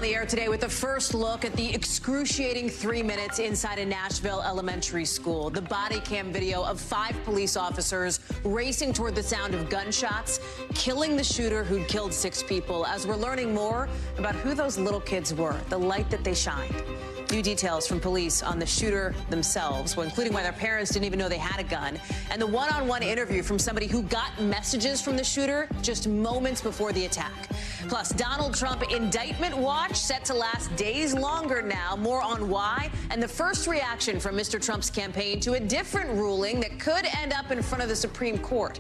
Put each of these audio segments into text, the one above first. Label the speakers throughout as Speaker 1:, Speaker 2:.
Speaker 1: the air today with the first look at the excruciating 3 minutes inside a Nashville elementary school. The body cam video of 5 police officers racing toward the sound of gunshots, killing the shooter who'd killed 6 people. As we're learning more about who those little kids were, the light that they shined. New details from police on the shooter themselves, including why their parents didn't even know they had a gun, and the one-on-one interview from somebody who got messages from the shooter just moments before the attack. Plus, Donald Trump indictment watch set to last days longer now. More on why, and the first reaction from Mr. Trump's campaign to a different ruling that could end up in front of the Supreme Court.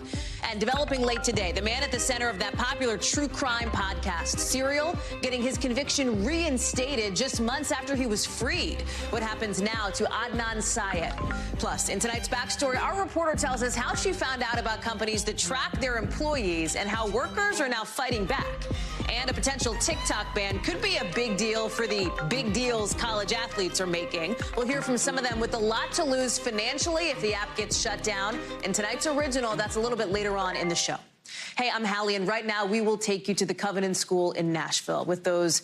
Speaker 1: And developing late today, the man at the center of that popular true crime podcast, Serial, getting his conviction reinstated just months after he was freed. What happens now to Adnan Syed? Plus, in tonight's backstory, our reporter tells us how she found out about companies that track their employees and how workers are now fighting back. And a potential TikTok ban could be a big deal for the big deals college athletes are making. We'll hear from some of them with a lot to lose financially if the app gets shut down. In tonight's original, that's a little bit later on in the show. Hey, I'm Hallie, and right now we will take you to the Covenant School in Nashville with those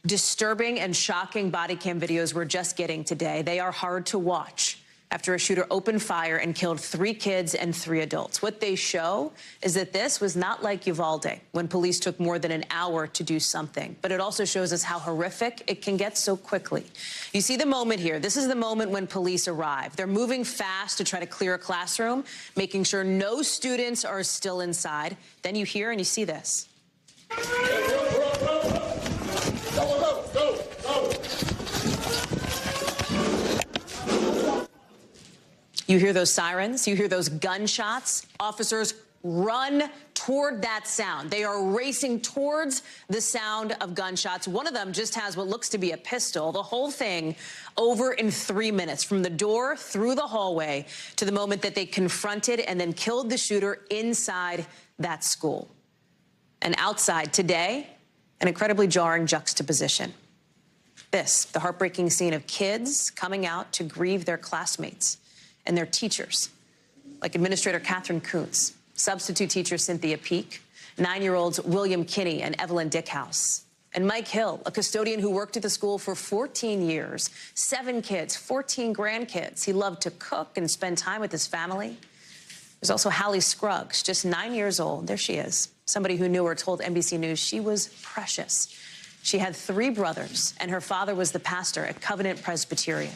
Speaker 1: disturbing and shocking body cam videos we're just getting today. They are hard to watch after a shooter opened fire and killed 3 kids and 3 adults. What they show is that this was not like Uvalde, when police took more than an hour to do something. But it also shows us how horrific it can get so quickly. You see the moment here. This is the moment when police arrive. They're moving fast to try to clear a classroom, making sure no students are still inside. Then you hear and you see this. You hear those sirens, you hear those gunshots. Officers run toward that sound. They are racing towards the sound of gunshots. One of them just has what looks to be a pistol. The whole thing over in 3 minutes, from the door through the hallway to the moment that they confronted and then killed the shooter inside that school. And outside today, an incredibly jarring juxtaposition. This, the heartbreaking scene of kids coming out to grieve their classmates and their teachers, like Administrator Catherine Kuntz, substitute teacher Cynthia Peak, 9-year-olds William Kinney and Evelyn Dickhouse, and Mike Hill, a custodian who worked at the school for 14 years, 7 kids, 14 grandkids. He loved to cook and spend time with his family. There's also Hallie Scruggs, just 9 years old. There she is. Somebody who knew her told NBC News she was precious. She had 3 brothers, and her father was the pastor at Covenant Presbyterian.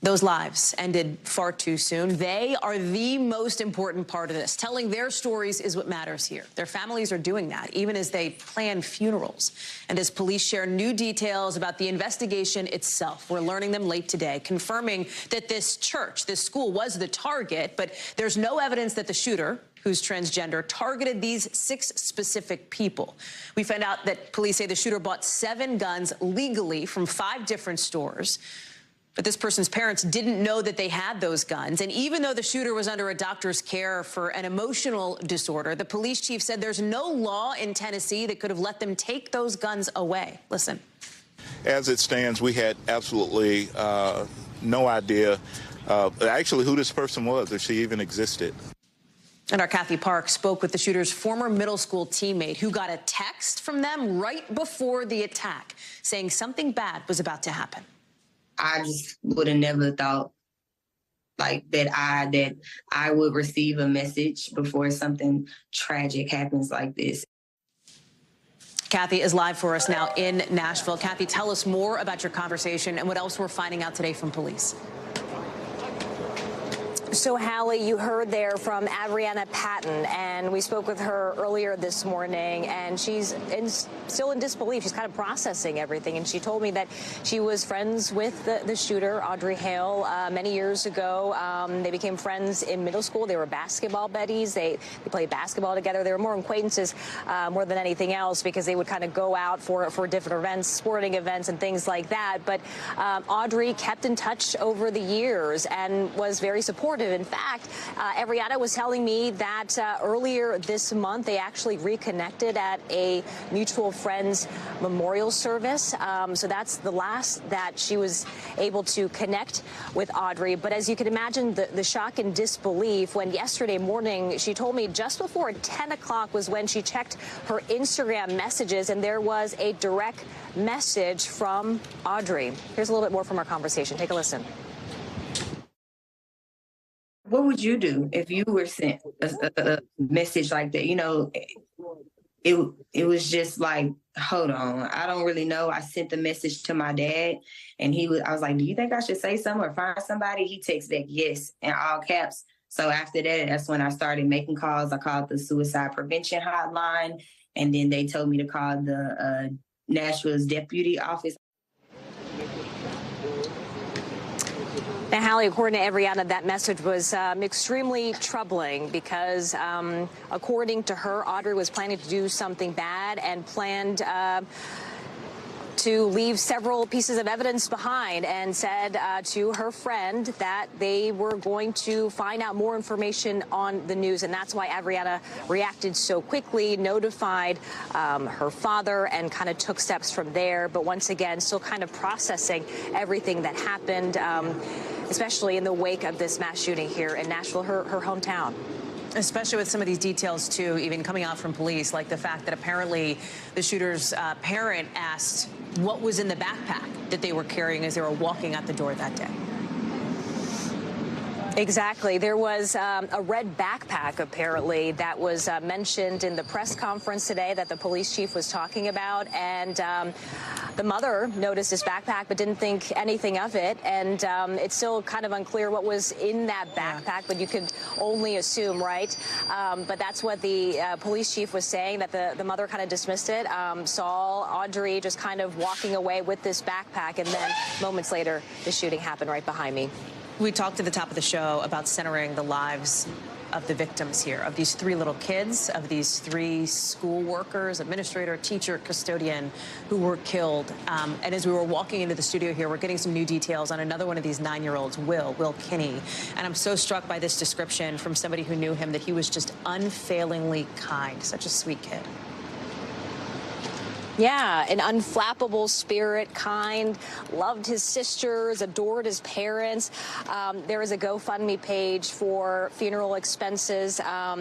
Speaker 1: Those lives ended far too soon. They are the most important part of this. Telling their stories is what matters here. Their families are doing that, even as they plan funerals. And as police share new details about the investigation itself, we're learning them late today, confirming that this church, this school, was the target, but there's no evidence that the shooter, who's transgender, targeted these 6 specific people. We found out that police say the shooter bought 7 guns legally from 5 different stores. But this person's parents didn't know that they had those guns. And even though the shooter was under a doctor's care for an emotional disorder, the police chief said there's no law in Tennessee that could have let them take those guns away. Listen.
Speaker 2: As it stands, we had absolutely no idea actually who this person was, if she even existed.
Speaker 1: And our Kathy Park spoke with the shooter's former middle school teammate who got a text from them right before the attack saying something bad was about to happen.
Speaker 3: I just would have never thought that I would receive a message before something tragic happens like this.
Speaker 1: Kathy is live for us now in Nashville. Kathy, tell us more about your conversation and what else we're finding out today from police.
Speaker 4: So, Hallie, you heard there from Adriana Patton, and we spoke with her earlier this morning, and she's still in disbelief. She's kind of processing everything, and she told me that she was friends with the shooter, Audrey Hale, many years ago. They became friends in middle school. They were basketball buddies. They played basketball together. They were more acquaintances more than anything else because they would kind of go out for different events, sporting events and things like that. But Audrey kept in touch over the years and was very supportive. In fact, Ariana was telling me that earlier this month they actually reconnected at a mutual friends memorial service. So that's the last that she was able to connect with Audrey. But as you can imagine, the shock and disbelief when yesterday morning she told me just before 10 o'clock was when she checked her Instagram messages, and there was a direct message from Audrey. Here's a little bit more from our conversation. Take a listen.
Speaker 3: What would you do if you were sent a message like that? You know, it was just like, hold on, I don't really know. I sent the message to my dad, and I was like, do you think I should say something or find somebody? He texts back, yes, in all caps. So after that, that's when I started making calls. I called the suicide prevention hotline, and then they told me to call the Nashville's deputy office.
Speaker 4: Now, Hallie, according to Adriana, that message was extremely troubling because, according to her, Audrey was planning to do something bad and planned to leave several pieces of evidence behind, and said to her friend that they were going to find out more information on the news. And that's why Adriana reacted so quickly, notified her father, and kind of took steps from there. But once again, still kind of processing everything that happened, especially in the wake of this mass shooting here in Nashville, her hometown.
Speaker 1: Especially with some of these details, too, even coming out from police, like the fact that apparently the shooter's parent asked what was in the backpack that they were carrying as they were walking out the door that day.
Speaker 4: Exactly. There was a red backpack, apparently, that was mentioned in the press conference today that the police chief was talking about. And the mother noticed this backpack but didn't think anything of it. And it's still kind of unclear what was in that backpack, but you could only assume, right? But that's what the police chief was saying, that the mother kind of dismissed it, saw Audrey just kind of walking away with this backpack. And then moments later, the shooting happened right behind me.
Speaker 1: We talked at the top of the show about centering the lives of the victims here, of these 3 little kids, of these 3 school workers, administrator, teacher, custodian, who were killed. And as we were walking into the studio here, we're getting some new details on another one of these 9-year-olds, Will Kinney. And I'm so struck by this description from somebody who knew him, that he was just unfailingly kind, such a sweet kid.
Speaker 4: Yeah, an unflappable spirit, kind, loved his sisters, adored his parents. There is a GoFundMe page for funeral expenses.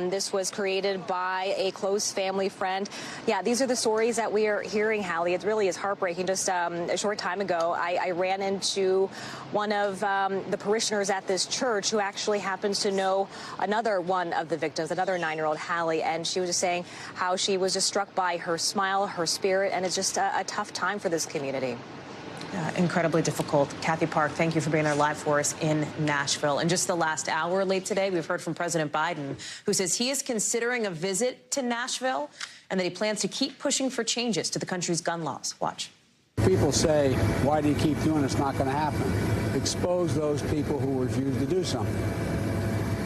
Speaker 4: This was created by a close family friend. Yeah, these are the stories that we are hearing, Hallie. It really is heartbreaking. Just a short time ago, I ran into one of the parishioners at this church who actually happens to know another one of the victims, another 9-year-old, Hallie, and she was just saying how she was just struck by her smile, her spirit, and it's just a tough time for this community.
Speaker 1: Incredibly difficult. Kathy Park, thank you for being there live for us in Nashville. In just the last hour late today, we've heard from President Biden, who says he is considering a visit to Nashville and that he plans to keep pushing for changes to the country's gun laws. Watch.
Speaker 5: People say, why do you keep doing it? It's not going to happen. Expose those people who refuse to do something.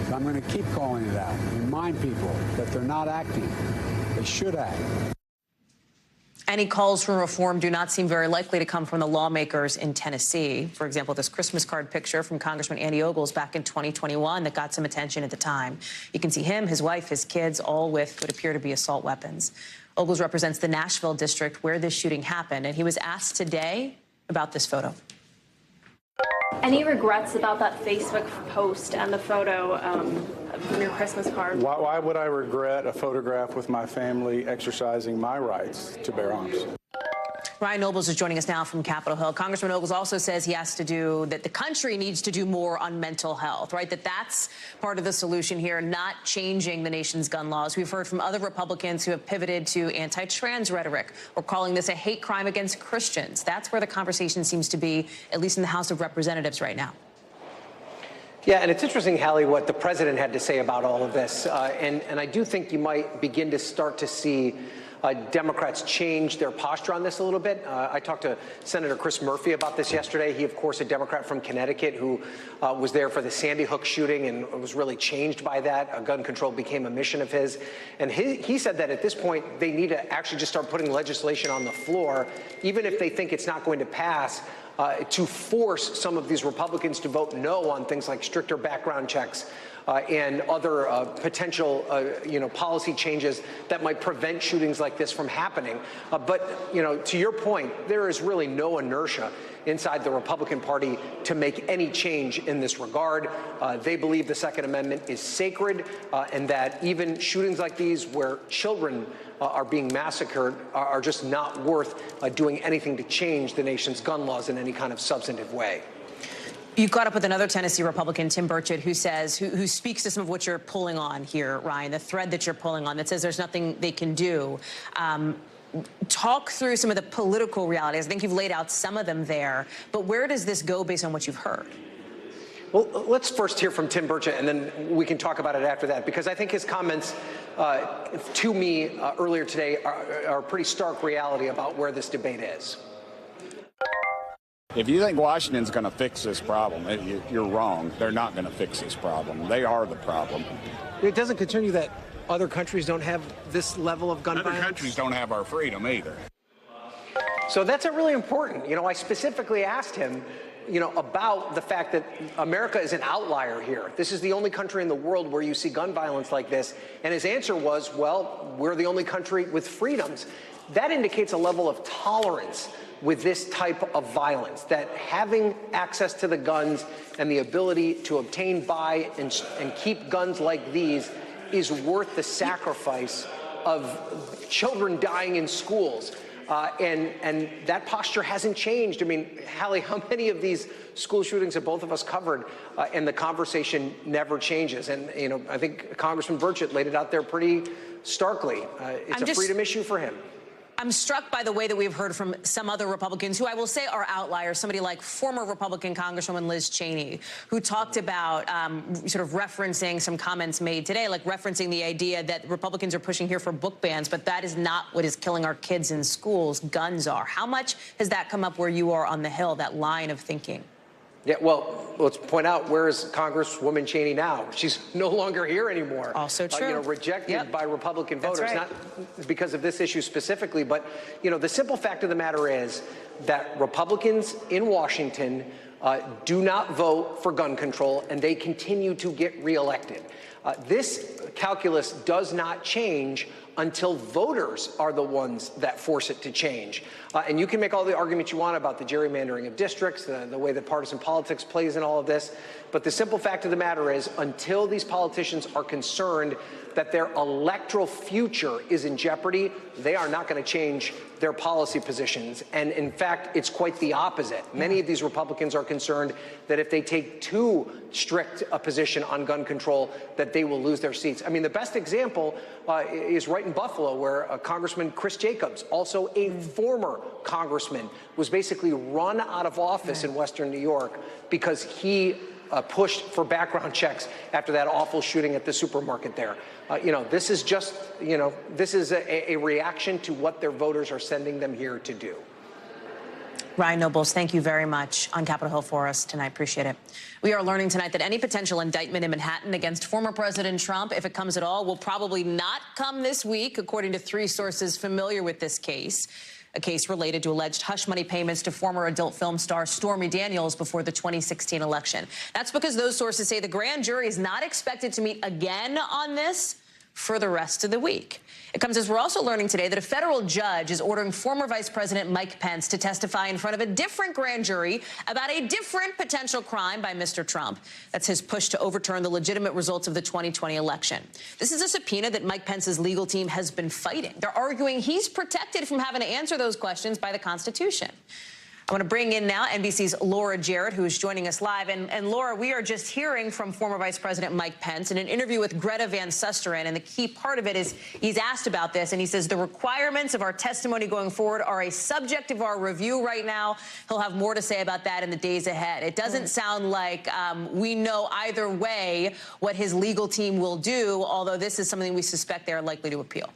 Speaker 5: So I'm going to keep calling it out. Remind people that they're not acting. They should act.
Speaker 1: Any calls for reform do not seem very likely to come from the lawmakers in Tennessee. For example, this Christmas card picture from Congressman Andy Ogles back in 2021 that got some attention at the time. You can see him, his wife, his kids, all with what appear to be assault weapons. Ogles represents the Nashville district where this shooting happened, and he was asked today about this photo.
Speaker 6: Any regrets about that Facebook post and the photo from your Christmas card?
Speaker 7: Why would I regret a photograph with my family exercising my rights to bear arms?
Speaker 1: Ryan Nobles is joining us now from Capitol Hill. Congressman Ogles also says that the country needs to do more on mental health, right? That's part of the solution here, not changing the nation's gun laws. We've heard from other Republicans who have pivoted to anti-trans rhetoric or calling this a hate crime against Christians. That's where the conversation seems to be, at least in the House of Representatives right now.
Speaker 8: Yeah, and it's interesting, Hallie, what the president had to say about all of this. And I do think you might begin to start to see Democrats change their posture on this a little bit. I talked to Senator Chris Murphy about this yesterday. He, of course, a Democrat from Connecticut who was there for the Sandy Hook shooting and was really changed by that. Gun control became a mission of his. And he said that at this point, they need to actually just start putting legislation on the floor, even if they think it's not going to pass, to force some of these Republicans to vote no on things like stricter background checks and other potential, policy changes that might prevent shootings like this from happening. But, to your point, there is really no inertia inside the Republican Party to make any change in this regard. They believe the Second Amendment is sacred, and that even shootings like these where children are being massacred are just not worth doing anything to change the nation's gun laws in any kind of substantive way.
Speaker 1: You caught up with another Tennessee Republican, Tim Burchett, who speaks to some of what you're pulling on here, Ryan, the thread that you're pulling on that says there's nothing they can do. Talk through some of the political realities. I think you've laid out some of them there, but where does this go based on what you've heard?
Speaker 8: Well, let's first hear from Tim Burchett, and then we can talk about it after that, because I think his comments to me earlier today are a pretty stark reality about where this debate is.
Speaker 9: If you think Washington's going to fix this problem, you're wrong. They're not going to fix this problem. They are the problem.
Speaker 8: It doesn't concern you that other countries don't have this level of gun violence?
Speaker 9: Other countries don't have our freedom either.
Speaker 8: So that's really important. I specifically asked him, about the fact that America is an outlier here. This is the only country in the world where you see gun violence like this. And his answer was, well, we're the only country with freedoms. That indicates a level of tolerance with this type of violence, that having access to the guns and the ability to obtain, buy, and keep guns like these is worth the sacrifice of children dying in schools. And that posture hasn't changed. I mean, Hallie, how many of these school shootings have both of us covered, and the conversation never changes? And, I think Congressman Burchett laid it out there pretty starkly. It's a freedom issue for him.
Speaker 1: I'm struck by the way that we've heard from some other Republicans who I will say are outliers, somebody like former Republican Congresswoman Liz Cheney, who talked about sort of referencing some comments made today, like referencing the idea that Republicans are pushing here for book bans, but that is not what is killing our kids in schools. Guns are. How much has that come up where you are on the Hill, that line of thinking?
Speaker 8: Yeah, well, let's point out, where is Congresswoman Cheney now? She's no longer here anymore.
Speaker 1: Also true.
Speaker 8: Rejected by Republican voters,
Speaker 1: right.
Speaker 8: Not because of this issue specifically, but, the simple fact of the matter is that Republicans in Washington do not vote for gun control, and they continue to get reelected. This calculus does not change until voters are the ones that force it to change. And you can make all the arguments you want about the gerrymandering of districts, the way that partisan politics plays in all of this. But the simple fact of the matter is, until these politicians are concerned that their electoral future is in jeopardy, they are not going to change their policy positions. And in fact, it's quite the opposite. Many of these Republicans are concerned that if they take too strict a position on gun control, that they will lose their seats. I mean, the best example is right in Buffalo, where Congressman Chris Jacobs, also a former congressman, was basically run out of office in Western New York because he pushed for background checks after that awful shooting at the supermarket there. This is just, this is a reaction to what their voters are sending them here to do.
Speaker 1: Ryan Nobles, thank you very much on Capitol Hill for us tonight. Appreciate it. We are learning tonight that any potential indictment in Manhattan against former President Trump, if it comes at all, will probably not come this week, according to 3 sources familiar with this case. A case related to alleged hush money payments to former adult film star Stormy Daniels before the 2016 election. That's because those sources say the grand jury is not expected to meet again on this for the rest of the week. It comes as we're also learning today that a federal judge is ordering former Vice President Mike Pence to testify in front of a different grand jury about a different potential crime by Mr. Trump. That's his push to overturn the legitimate results of the 2020 election. This is a subpoena that Mike Pence's legal team has been fighting. They're arguing he's protected from having to answer those questions by the Constitution. I want to bring in now NBC's Laura Jarrett, who is joining us live. And Laura, we are just hearing from former Vice President Mike Pence in an interview with Greta Van Susteren. And the key part of it is he's asked about this, and he says the requirements of our testimony going forward are a subject of our review right now. He'll have more to say about that in the days ahead. It doesn't sound like we know either way what his legal team will do, although this is something we suspect they are likely to appeal.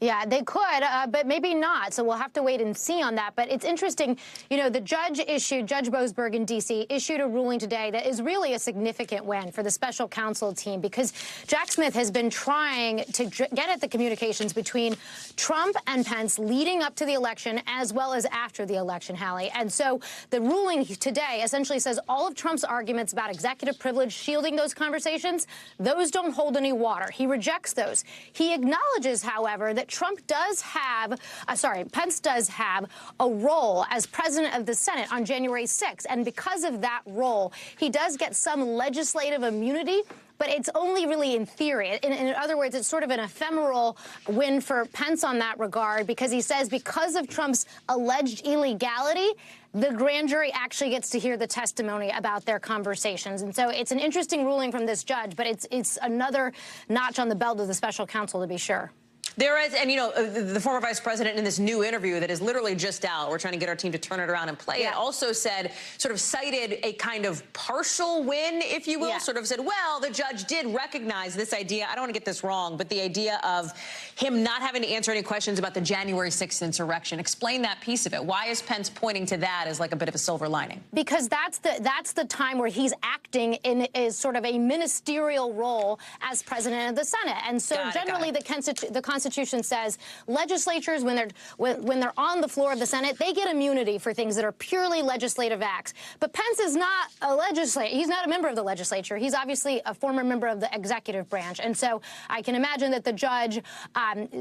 Speaker 10: Yeah, they could, but maybe not. So we'll have to wait and see on that. But it's interesting, you know, the judge Boasberg in D.C. issued a ruling today that is really a significant win for the special counsel team, because Jack Smith has been trying to get at the communications between Trump and Pence leading up to the election as well as after the election, Hallie. And so the ruling today essentially says all of Trump's arguments about executive privilege shielding those conversations, those don't hold any water. He rejects those. He acknowledges, however, that Pence does have a role as president of the Senate on January 6th. And because of that role, he does get some legislative immunity, but it's only really in theory. In other words, it's sort of an ephemeral win for Pence on that regard, because he says because of Trump's alleged illegality, the grand jury actually gets to hear the testimony about their conversations. And so it's an interesting ruling from this judge, but it's another notch on the belt of the special counsel, to be sure.
Speaker 1: There is, and you know, the former vice president in this new interview that is literally just out, we're trying to get our team to turn it around and play it, also said, sort of cited a kind of partial win, if you will, sort of said, well, the judge did recognize this idea, I don't want to get this wrong, but the idea of him not having to answer any questions about the January 6th insurrection. Explain that piece of it. Why is Pence pointing to that as like a bit of a silver lining? Because
Speaker 10: that's the time where he's acting in sort of a ministerial role as president of the Senate. And so generally the Constitution says legislatures, when they're on the floor of the Senate, they get immunity for things that are purely legislative acts. But Pence is not a legislator. He's not a member of the legislature. He's obviously a former member of the executive branch. And so I can imagine that the judge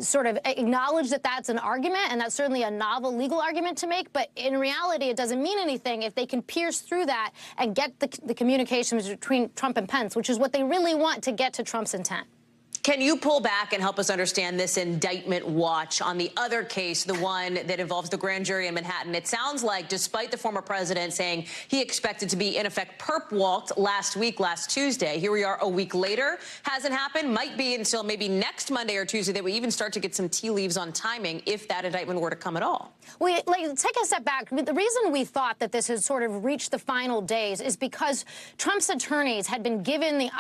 Speaker 10: sort of acknowledged that that's an argument, and that's certainly a novel legal argument to make. But in reality, it doesn't mean anything if they can pierce through that and get the communications between Trump and Pence, which is what they really want to get to Trump's intent.
Speaker 1: Can you pull back and help us understand this indictment watch on the other case, the one that involves the grand jury in Manhattan? It sounds like, despite the former president saying he expected to be, in effect, perp-walked last Tuesday, here we are a week later, hasn't happened, might be until maybe next Monday or Tuesday that we even start to get some tea leaves on timing, if that indictment were to come at all.
Speaker 10: Take a step back. The reason we thought that this has sort of reached the final days is because Trump's attorneys had been given the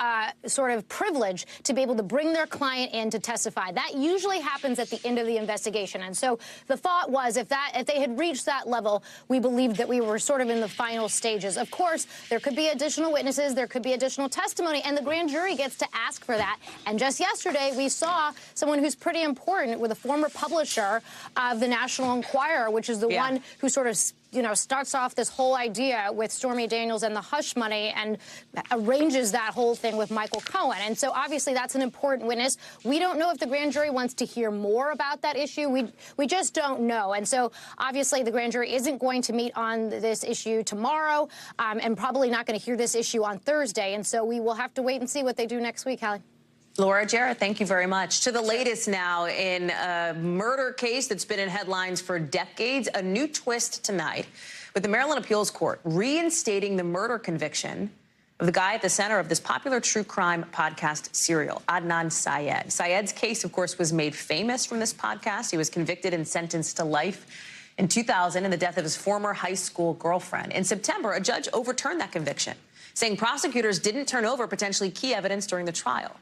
Speaker 10: sort of privilege to be able to bring their client in to testify. That usually happens at the end of the investigation. And so the thought was if they had reached that level, we believed that we were sort of in the final stages. Of course, there could be additional witnesses, there could be additional testimony, and the grand jury gets to ask for that. And just yesterday, we saw someone who's pretty important with a former publisher of the National Enquirer, which is the one who sort of starts off this whole idea with Stormy Daniels and the hush money and arranges that whole thing with Michael Cohen. And so obviously that's an important witness. We don't know if the grand jury wants to hear more about that issue. We just don't know. And so obviously the grand jury isn't going to meet on this issue tomorrow and probably not going to hear this issue on Thursday. And so we will have to wait and see what they do next week, Hallie.
Speaker 1: Laura Jarrett, thank you very much. To the latest now in a murder case that's been in headlines for decades, a new twist tonight with the Maryland Appeals Court reinstating the murder conviction of the guy at the center of this popular true crime podcast serial, Adnan Syed. Syed's case, of course, was made famous from this podcast. He was convicted and sentenced to life in 2000 in the death of his former high school girlfriend. In September, a judge overturned that conviction, saying prosecutors didn't turn over potentially key evidence during the trial.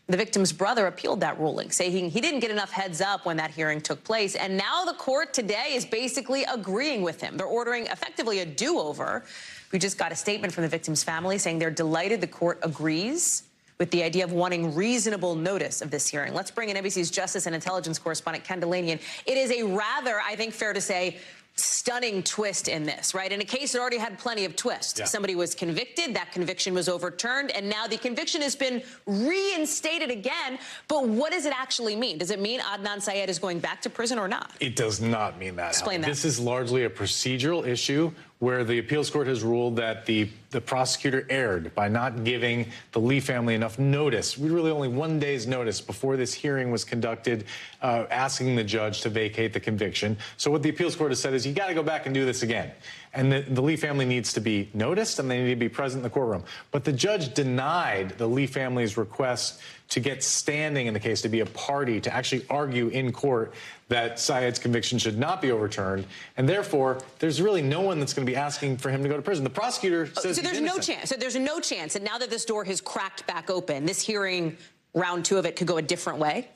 Speaker 1: The victim's brother appealed that ruling, saying he didn't get enough heads up when that hearing took place. And now the court today is basically agreeing with him. They're ordering effectively a do-over. We just got a statement from the victim's family saying they're delighted the court agrees with the idea of wanting reasonable notice of this hearing. Let's bring in NBC's Justice and Intelligence correspondent Ken Delanian. It is a rather, I think, fair to say, stunning twist in this, right? In a case that already had plenty of twists. Somebody was convicted, that conviction was overturned, and now the conviction has been reinstated again. But what does it actually mean? Does it mean Adnan Syed is going back to prison or not?
Speaker 11: It does not mean that.
Speaker 1: Explain that.
Speaker 11: This is largely a procedural issue where the appeals court has ruled that the prosecutor erred by not giving the Lee family enough notice, really only 1 day's notice before this hearing was conducted, asking the judge to vacate the conviction. So what the appeals court has said is you got to go back and do this again. And the Lee family needs to be noticed and they need to be present in the courtroom. But the judge denied the Lee family's request to get standing in the case, to be a party, to actually argue in court that Syed's conviction should not be overturned. And therefore, there's really no one that's going to be asking for him to go to prison. The prosecutor says
Speaker 1: so there's no chance. So there's no chance that now that this door has cracked back open, this hearing, round two of it, could go a different way?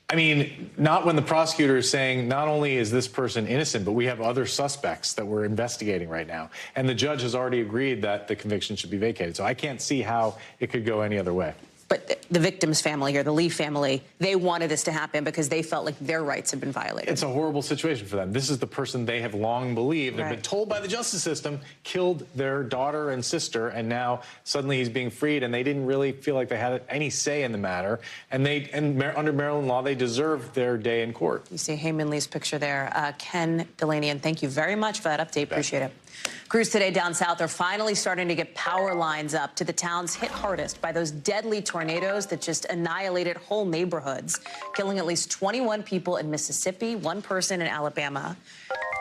Speaker 11: I mean, not when the prosecutor is saying not only is this person innocent, but we have other suspects that we're investigating right now. And the judge has already agreed that the conviction should be vacated. So I can't see how it could go any other way.
Speaker 1: But the victim's family here, the Lee family, they wanted this to happen because they felt like their rights had been violated.
Speaker 11: It's a horrible situation for them. This is the person they have long believed and been told by the justice system killed their daughter and sister, and now suddenly he's being freed, and they didn't really feel like they had any say in the matter. And under Maryland law, they deserve their day in court.
Speaker 1: You see Heyman Lee's picture there. Ken Delaney, and thank you very much for that update. Appreciate it. Crews today down south are finally starting to get power lines up to the towns hit hardest by those deadly tornadoes that just annihilated whole neighborhoods, killing at least 21 people in Mississippi, 1 person in Alabama.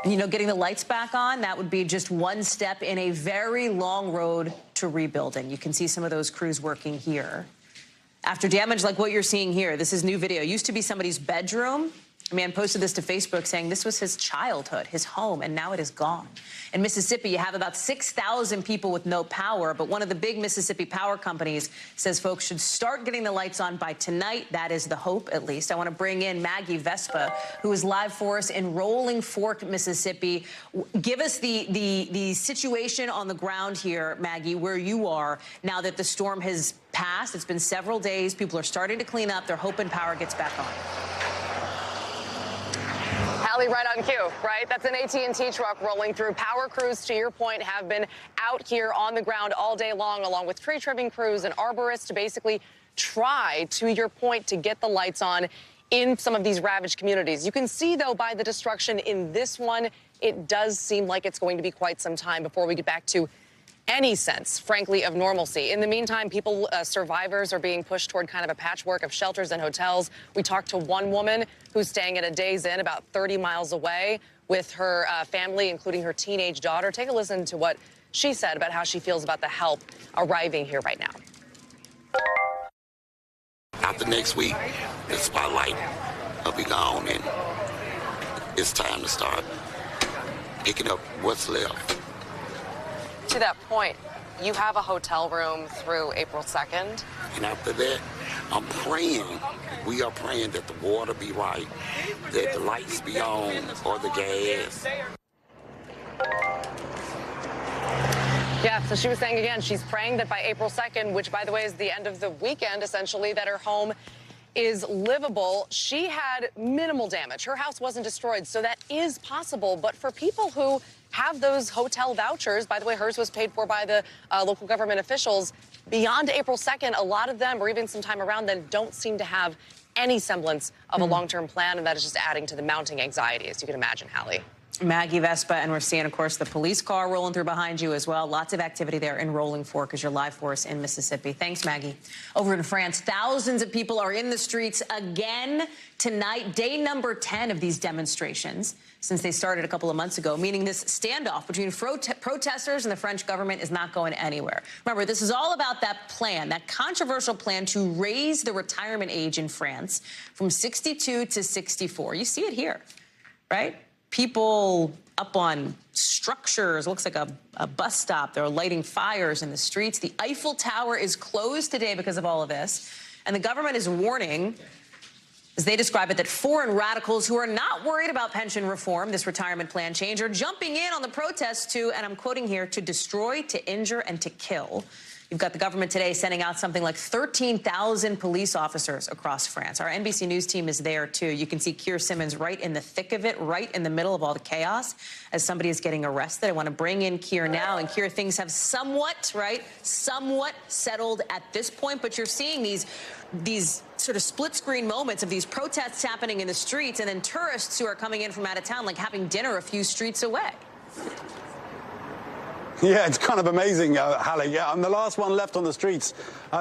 Speaker 1: And, you know, getting the lights back on, that would be just one step in a very long road to rebuilding. You can see some of those crews working here. After damage like what you're seeing here, this is new video. It used to be somebody's bedroom. A man posted this to Facebook saying this was his childhood, his home, and now it is gone. In Mississippi, you have about 6,000 people with no power, but one of the big Mississippi power companies says folks should start getting the lights on by tonight. That is the hope, at least. I want to bring in Maggie Vespa, who is live for us in Rolling Fork, Mississippi. Give us the situation on the ground here, Maggie, where you are now that the storm has passed. It's been several days. People are starting to clean up. They're hoping power gets back on.
Speaker 12: Hallie, right on cue, right? That's an AT&T truck rolling through. Power crews, to your point, have been out here on the ground all day long, along with tree trimming crews and arborists to basically try, to your point, to get the lights on in some of these ravaged communities. You can see, though, by the destruction in this one, it does seem like it's going to be quite some time before we get back to any sense, frankly, of normalcy. In the meantime, people, survivors are being pushed toward kind of a patchwork of shelters and hotels. We talked to one woman who's staying at a Days Inn about 30 miles away with her family, including her teenage daughter. Take a listen to what she said about how she feels about the help arriving here right now.
Speaker 13: After next week, the spotlight will be gone, and it's time to start picking up what's left.
Speaker 12: To that point, you have a hotel room through April 2nd.
Speaker 13: And after that, I'm praying, we are praying that the water be right, that the lights be on, or the gas.
Speaker 12: Yeah, so she was saying again, she's praying that by April 2nd, which, by the way, is the end of the weekend, essentially, that her home is livable. She had minimal damage. Her house wasn't destroyed, so that is possible. But for people who have those hotel vouchers, by the way, hers was paid for by the local government officials, beyond April 2nd, a lot of them, or even some time around then, don't seem to have any semblance of a long-term plan, and that is just adding to the mounting anxiety, as you can imagine, Hallie.
Speaker 1: Maggie Vespa, and we're seeing, of course, the police car rolling through behind you as well. Lots of activity there in Rolling Fork as you're live for us in Mississippi. Thanks, Maggie. Over in France, thousands of people are in the streets again tonight, day number 10 of these demonstrations since they started a couple of months ago, meaning this standoff between protesters and the French government is not going anywhere. Remember, this is all about that plan, that controversial plan to raise the retirement age in France from 62 to 64. You see it here, right? People up on structures, looks like a bus stop. They're lighting fires in the streets. The Eiffel Tower is closed today because of all of this. And the government is warning, as they describe it, that foreign radicals who are not worried about pension reform, this retirement plan change, are jumping in on the protests to, and I'm quoting here, to destroy, to injure, and to kill. You've got the government today sending out something like 13,000 police officers across France. Our NBC News team is there, too. You can see Keir Simmons right in the thick of it, right in the middle of all the chaos as somebody is getting arrested. I want to bring in Keir now. And Keir, things have somewhat settled at this point. But you're seeing these sort of split-screen moments of these protests happening in the streets and then tourists who are coming in from out of town, like having dinner a few streets away.
Speaker 14: Yeah, it's kind of amazing, Hallie. Yeah, I'm the last one left on the streets,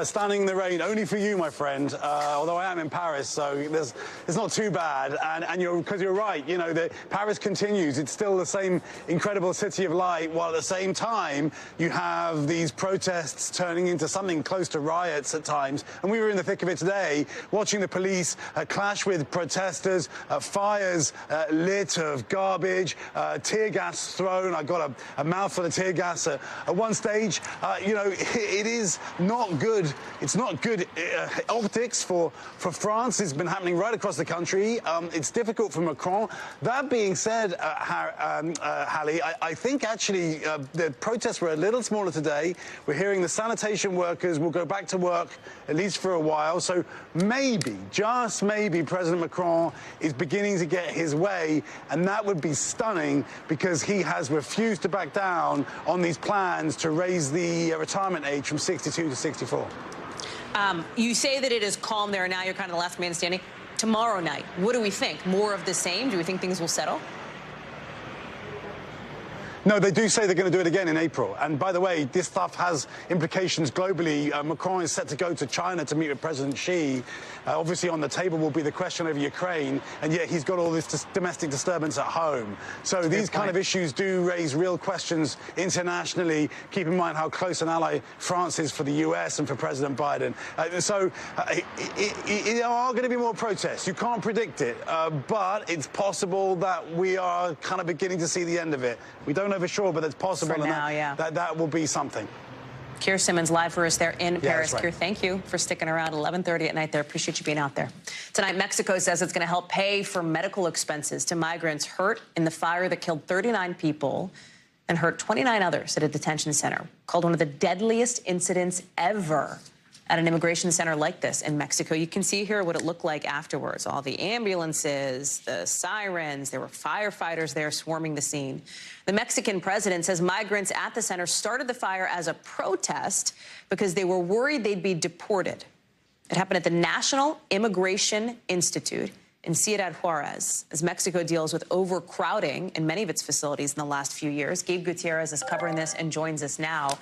Speaker 14: standing in the rain, only for you, my friend. Although I am in Paris, so it's not too bad. And because you're right, you know, Paris continues. It's still the same incredible city of light, while at the same time you have these protests turning into something close to riots at times. And we were in the thick of it today, watching the police clash with protesters, fires lit of garbage, tear gas thrown. I got a mouthful of tear gas gas at one stage. It is not good. It's not good optics for France. It's been happening right across the country. It's difficult for Macron. That being said, Hallie, I think actually the protests were a little smaller today. We're hearing the sanitation workers will go back to work at least for a while. So maybe, just maybe, President Macron is beginning to get his way, and that would be stunning because he has refused to back down on these plans to raise the retirement age from 62 to 64.
Speaker 1: You say that it is calm there, and now you're kind of the last man standing. Tomorrow night, what do we think? More of the same? Do we think things will settle?
Speaker 14: No, they do say they're going to do it again in April. And by the way, this stuff has implications globally. Macron is set to go to China to meet with President Xi. Obviously, on the table will be the question over Ukraine, and yet he's got all this domestic disturbance at home. So these kind of issues do raise real questions internationally. Keep in mind how close an ally France is for the US and for President Biden. There are going to be more protests. You can't predict it, but it's possible that we are kind of beginning to see the end of it. We don't know for sure, but it's possible that will be something.
Speaker 1: Keir Simmons live for us there in Paris.
Speaker 14: Right.
Speaker 1: Keir, thank you for sticking around 11:30 at night there. Appreciate you being out there. Tonight, Mexico says it's going to help pay for medical expenses to migrants hurt in the fire that killed 39 people and hurt 29 others at a detention center, called one of the deadliest incidents ever at an immigration center like this in Mexico. You can see here what it looked like afterwards. All the ambulances, the sirens, there were firefighters there swarming the scene. The Mexican president says migrants at the center started the fire as a protest because they were worried they'd be deported. It happened at the National Immigration Institute in Ciudad Juarez as Mexico deals with overcrowding in many of its facilities in the last few years. Gabe Gutierrez is covering this and joins us now.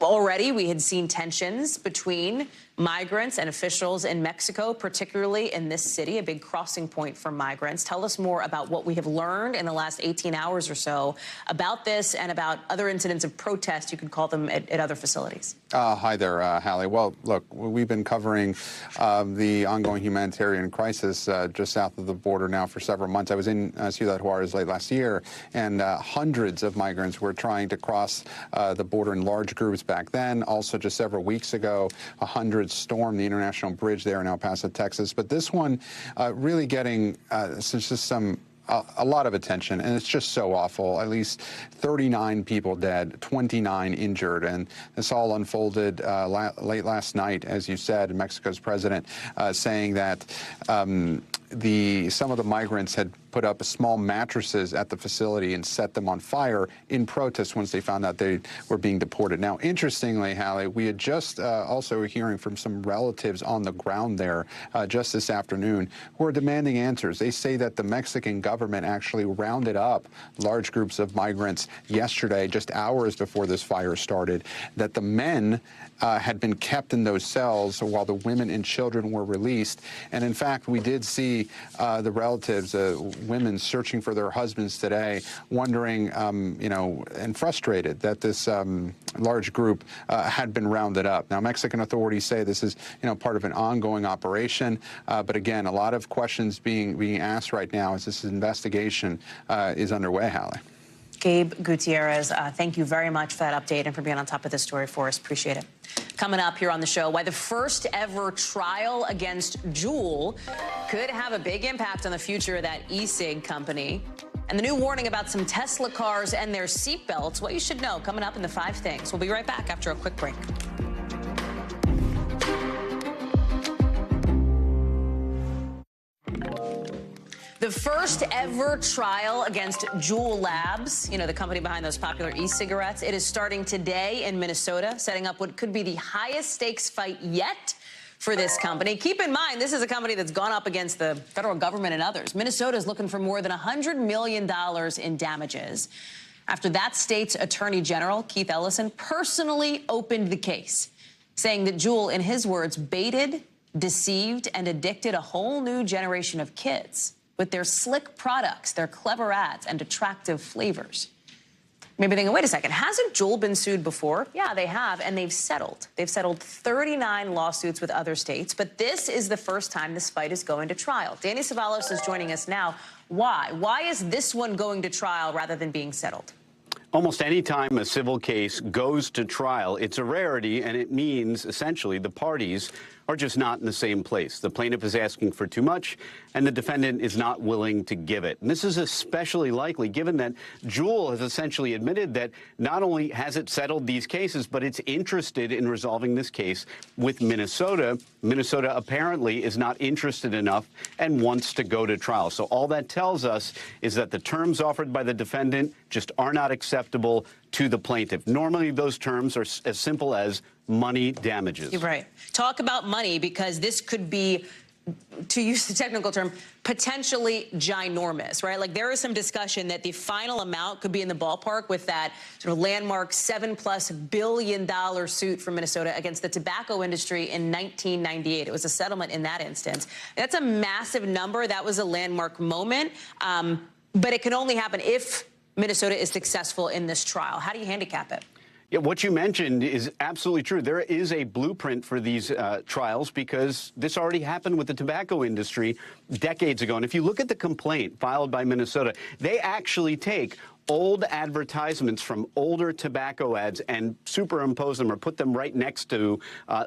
Speaker 1: Already, we had seen tensions between migrants and officials in Mexico, particularly in this city, a big crossing point for migrants. Tell us more about what we have learned in the last 18 hours or so about this and about other incidents of protest, you could call them, at other facilities.
Speaker 15: Hi there, Hallie. Well, look, we've been covering the ongoing humanitarian crisis just south of the border now for several months. I was in Ciudad Juarez late last year, and hundreds of migrants were trying to cross the border in large groups back then. Also, just several weeks ago, hundreds stormed the international bridge there in El Paso, Texas. But this one really getting a lot of attention, and it's just so awful. At least 39 people dead, 29 injured, and this all unfolded late last night, as you said. Mexico's president saying that some of the migrants had put up small mattresses at the facility and set them on fire in protest once they found out they were being deported. Now, interestingly, Hallie, we had just also hearing from some relatives on the ground there just this afternoon who are demanding answers. They say that the Mexican government actually rounded up large groups of migrants yesterday, just hours before this fire started, that the men had been kept in those cells while the women and children were released. And in fact, we did see the relatives, women searching for their husbands today, wondering, and frustrated that this large group had been rounded up. Now, Mexican authorities say this is, part of an ongoing operation. But again, a lot of questions being asked right now as this investigation is underway, Hallie.
Speaker 1: Gabe Gutierrez, thank you very much for that update and for being on top of this story for us. Appreciate it. Coming up here on the show, why the first ever trial against Juul could have a big impact on the future of that e-cig company. And the new warning about some Tesla cars and their seatbelts, what you should know, coming up in the 5 Things. We'll be right back after a quick break. The first ever trial against Juul Labs, the company behind those popular e-cigarettes, it is starting today in Minnesota, setting up what could be the highest stakes fight yet for this company. Keep in mind, this is a company that's gone up against the federal government and others. Minnesota is looking for more than $100 million in damages after that state's attorney general, Keith Ellison, personally opened the case, saying that Juul, in his words, baited, deceived, and addicted a whole new generation of kids with their slick products, their clever ads, and attractive flavors. Maybe thinking, wait a second, hasn't Juul been sued before? Yeah, they have, and they've settled. They've settled 39 lawsuits with other states, but this is the first time this fight is going to trial. Danny Ceballos is joining us now. Why? Why is this one going to trial rather than being settled?
Speaker 16: Almost any time a civil case goes to trial, it's a rarity, and it means essentially the parties are just not in the same place. The plaintiff is asking for too much, and the defendant is not willing to give it. And this is especially likely given that Juul has essentially admitted that not only has it settled these cases, but it's interested in resolving this case with Minnesota. Minnesota apparently is not interested enough and wants to go to trial. So all that tells us is that the terms offered by the defendant just are not acceptable to the plaintiff. Normally, those terms are as simple as money damages.
Speaker 1: You're right. Talk about money, because this could be, to use the technical term, potentially ginormous, right? Like, there is some discussion that the final amount could be in the ballpark with that sort of landmark $7+ billion suit from Minnesota against the tobacco industry in 1998. It was a settlement in that instance. That's a massive number. That was a landmark moment. But it can only happen if Minnesota is successful in this trial. How do you handicap it?
Speaker 16: Yeah, what you mentioned is absolutely true. There is a blueprint for these trials because this already happened with the tobacco industry decades ago. And if you look at the complaint filed by Minnesota, they actually take old advertisements from older tobacco ads and superimpose them or put them right next to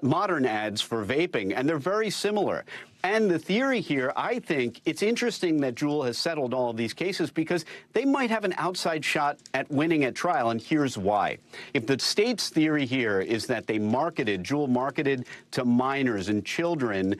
Speaker 16: modern ads for vaping. And they're very similar. And the theory here, I think, it's interesting that Juul has settled all of these cases because they might have an outside shot at winning at trial, and here's why. If the state's theory here is that Juul marketed to minors and children,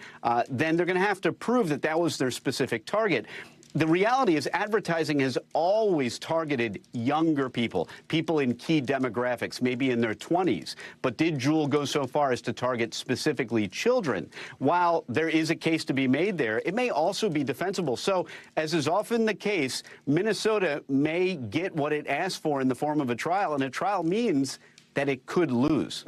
Speaker 16: then they're going to have to prove that that was their specific target. The reality is advertising has always targeted younger people, people in key demographics, maybe in their 20s. But did Juul go so far as to target specifically children? While there is a case to be made there, it may also be defensible. So, as is often the case, Minnesota may get what it asked for in the form of a trial, and a trial means that it could lose.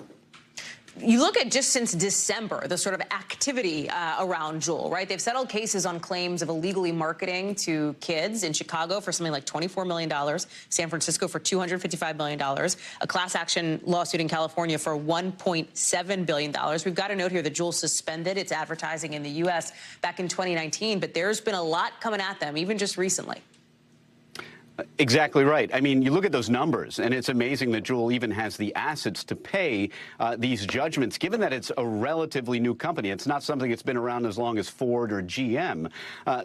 Speaker 1: You look at just since December, the sort of activity around Juul, right? They've settled cases on claims of illegally marketing to kids in Chicago for something like $24 million, San Francisco for $255 million, a class action lawsuit in California for $1.7 billion. We've got a note here that Juul suspended its advertising in the U.S. back in 2019, but there's been a lot coming at them, even just recently.
Speaker 16: Exactly right. I mean, you look at those numbers, and it's amazing that Juul even has the assets to pay these judgments, given that it's a relatively new company. It's not something that's been around as long as Ford or GM.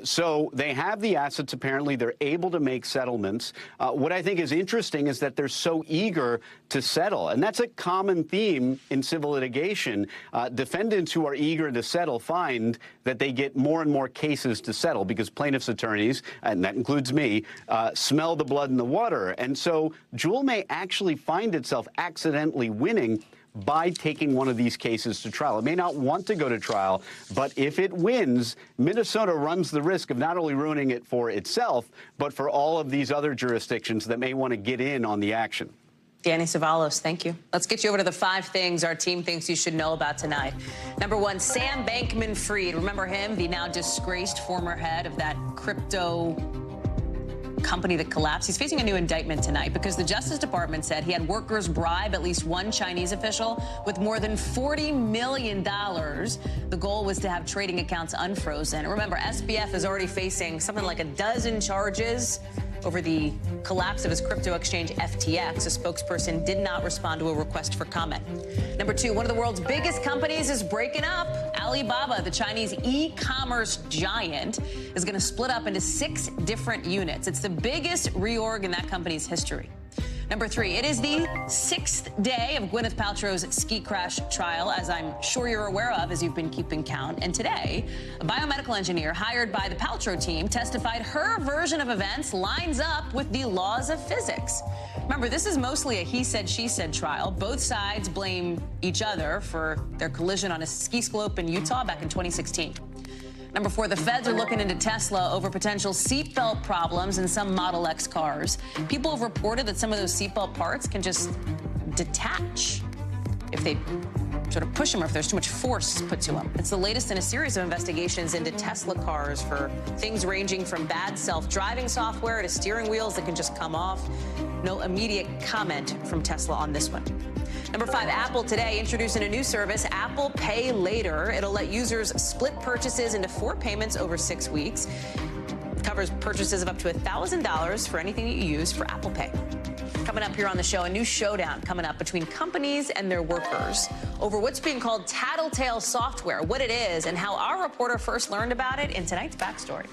Speaker 16: So they have the assets, apparently. They're able to make settlements. What I think is interesting is that they're so eager to settle, and that's a common theme in civil litigation. Defendants who are eager to settle find that they get more and more cases to settle because plaintiffs' attorneys, and that includes me, smell the blood in the water. And so Juul may actually find itself accidentally winning by taking one of these cases to trial. It may not want to go to trial, but if it wins, Minnesota runs the risk of not only ruining it for itself, but for all of these other jurisdictions that may want to get in on the action.
Speaker 1: Danny Savalos, thank you. Let's get you over to the 5 things our team thinks you should know about tonight. Number 1, Sam Bankman-Fried. Remember him, the now disgraced former head of that crypto company that collapsed? He's facing a new indictment tonight because the Justice Department said he had workers bribe at least one Chinese official with more than $40 million. The goal was to have trading accounts unfrozen. Remember, SBF is already facing something like a dozen charges over the collapse of his crypto exchange FTX. A spokesperson did not respond to a request for comment. Number 2, one of the world's biggest companies is breaking up. Alibaba, the Chinese e-commerce giant, is going to split up into 6 different units. It's the biggest reorg in that company's history. Number 3, it is the 6th day of Gwyneth Paltrow's ski crash trial, as I'm sure you're aware of as you've been keeping count. And today, a biomedical engineer hired by the Paltrow team testified her version of events lines up with the laws of physics. Remember, this is mostly a he said, she said trial. Both sides blame each other for their collision on a ski slope in Utah back in 2016. Number 4, the feds are looking into Tesla over potential seatbelt problems in some Model X cars. People have reported that some of those seatbelt parts can just detach if they sort of push them or if there's too much force put to them. It's the latest in a series of investigations into Tesla cars for things ranging from bad self-driving software to steering wheels that can just come off. No immediate comment from Tesla on this one. Number 5, Apple today introducing a new service, Apple Pay Later. It'll let users split purchases into 4 payments over 6 weeks. covers purchases of up to $1,000 for anything that you use for Apple Pay. Coming up here on the show, a new showdown coming up between companies and their workers over what's being called tattletale software, what it is, and how our reporter first learned about it in tonight's Backstory.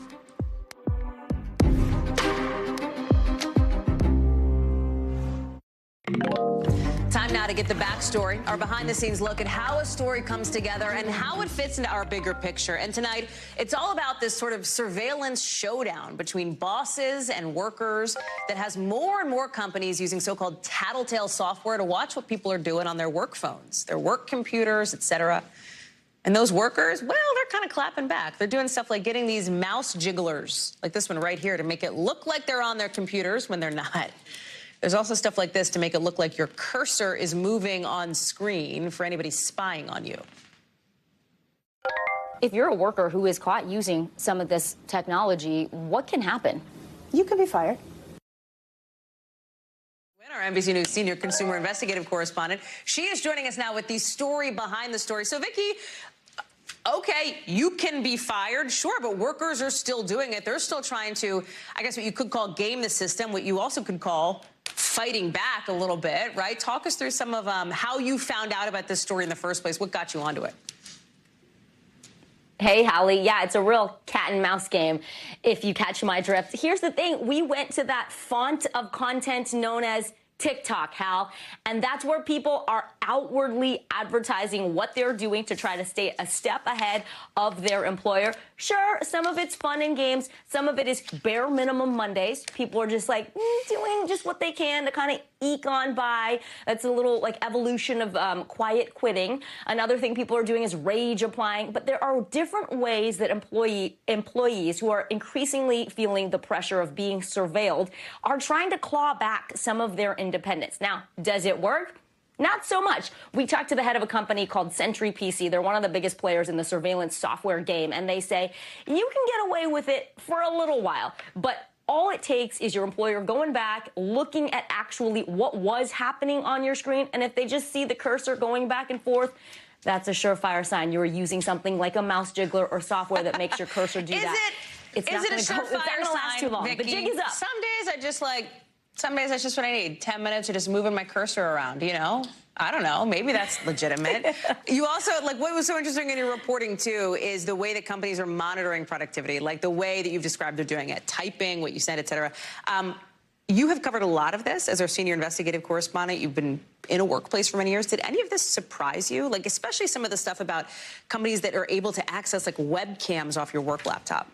Speaker 1: Time now to get the backstory, our behind-the-scenes look at how a story comes together and how it fits into our bigger picture. And tonight, it's all about this sort of surveillance showdown between bosses and workers that has more and more companies using so-called tattletale software to watch what people are doing on their work phones, their work computers, etc. And those workers, well, they're kind of clapping back. They're doing stuff like getting these mouse jigglers, like this one right here, to make it look like they're on their computers when they're not. There's also stuff like this to make it look like your cursor is moving on screen for anybody spying on you.
Speaker 17: If you're a worker who is caught using some of this technology, what can happen? You could be fired.
Speaker 1: Our NBC News senior consumer investigative correspondent. She is joining us now with the story behind the story. So, Vicki, okay, you can be fired, sure, but workers are still doing it. They're still trying to, I guess what you could call game the system, what you also could call fighting back a little bit, right? Talk us through some of how you found out about this story in the first place. What got you onto it?
Speaker 17: Hey, Hallie. Yeah, it's a real cat and mouse game, if you catch my drift. Here's the thing. We went to that font of content known as TikTok, Hal, and that's where people are outwardly advertising what they're doing to try to stay a step ahead of their employer. Sure, some of it's fun and games. Some of it is bare minimum Mondays. People are just like doing just what they can to kind of eke on by. That's a little like evolution of quiet quitting. Another thing people are doing is rage applying. But there are different ways that employees who are increasingly feeling the pressure of being surveilled are trying to claw back some of their independence. Now, does it work? Not so much. We talked to the head of a company called Sentry PC. They're one of the biggest players in the surveillance software game, and they say you can get away with it for a little while, but all it takes is your employer going back, looking at actually what was happening on your screen, and if they just see the cursor going back and forth, that's a surefire sign you were using something like a mouse jiggler or software that makes your cursor do that. It's not going to last too long.
Speaker 1: Vicki?
Speaker 17: The jig is up.
Speaker 1: Some days that's just what I need. 10 minutes of just moving my cursor around, you know? I don't know. Maybe that's legitimate. You also, like, what was so interesting in your reporting, too, is the way that companies are monitoring productivity, like the way that you've described they're doing it, typing, what you said, et cetera. You have covered a lot of this as our senior investigative correspondent. You've been in a workplace for many years. Did any of this surprise you? Like, especially some of the stuff about companies that are able to access, like, webcams off your work laptop?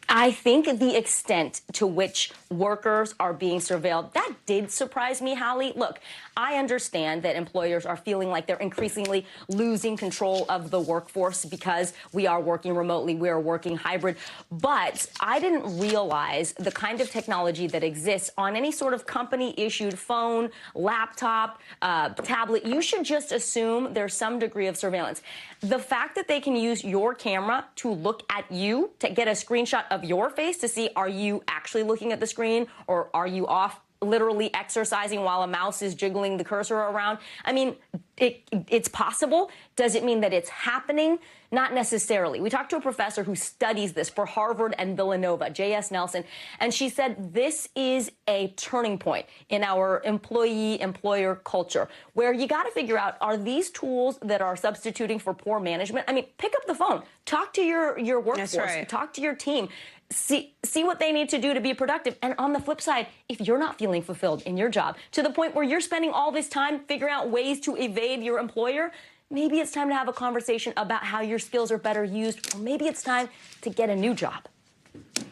Speaker 17: I think the extent to which workers are being surveilled, that did surprise me, Hallie. Look, I understand that employers are feeling like they're increasingly losing control of the workforce because we are working remotely, we are working hybrid. But I didn't realize the kind of technology that exists on any sort of company-issued phone, laptop, tablet. You should just assume there's some degree of surveillance. The fact that they can use your camera to look at you, to get a screenshot of your face to see, are you actually looking at the screen or are you off literally exercising while a mouse is jiggling the cursor around? I mean, it's possible. Does it mean that it's happening? Not necessarily. We talked to a professor who studies this for Harvard and Villanova, J.S. Nelson, and she said this is a turning point in our employee-employer culture where you got to figure out, are these tools that are substituting for poor management? I mean, pick up the phone, talk to your workforce,
Speaker 1: That's right.
Speaker 17: Talk to your team. See what they need to do to be productive. And on the flip side, if you're not feeling fulfilled in your job to the point where you're spending all this time figuring out ways to evade your employer, maybe it's time to have a conversation about how your skills are better used, or maybe it's time to get a new job.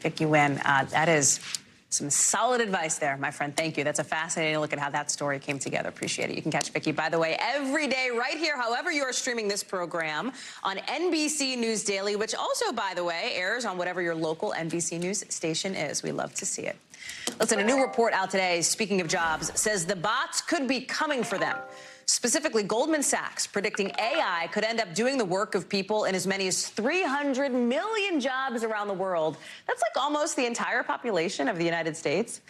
Speaker 1: Vicki Nguyen, that is some solid advice there, my friend. Thank you. That's a fascinating look at how that story came together. Appreciate it. You can catch Vicki, by the way, every day right here, however you are streaming this program, on NBC News Daily, which also, by the way, airs on whatever your local NBC News station is. We love to see it. Listen, a new report out today, speaking of jobs, says the bots could be coming for them. Specifically, Goldman Sachs predicting AI could end up doing the work of people in as many as 300 million jobs around the world. That's like almost the entire population of the United States.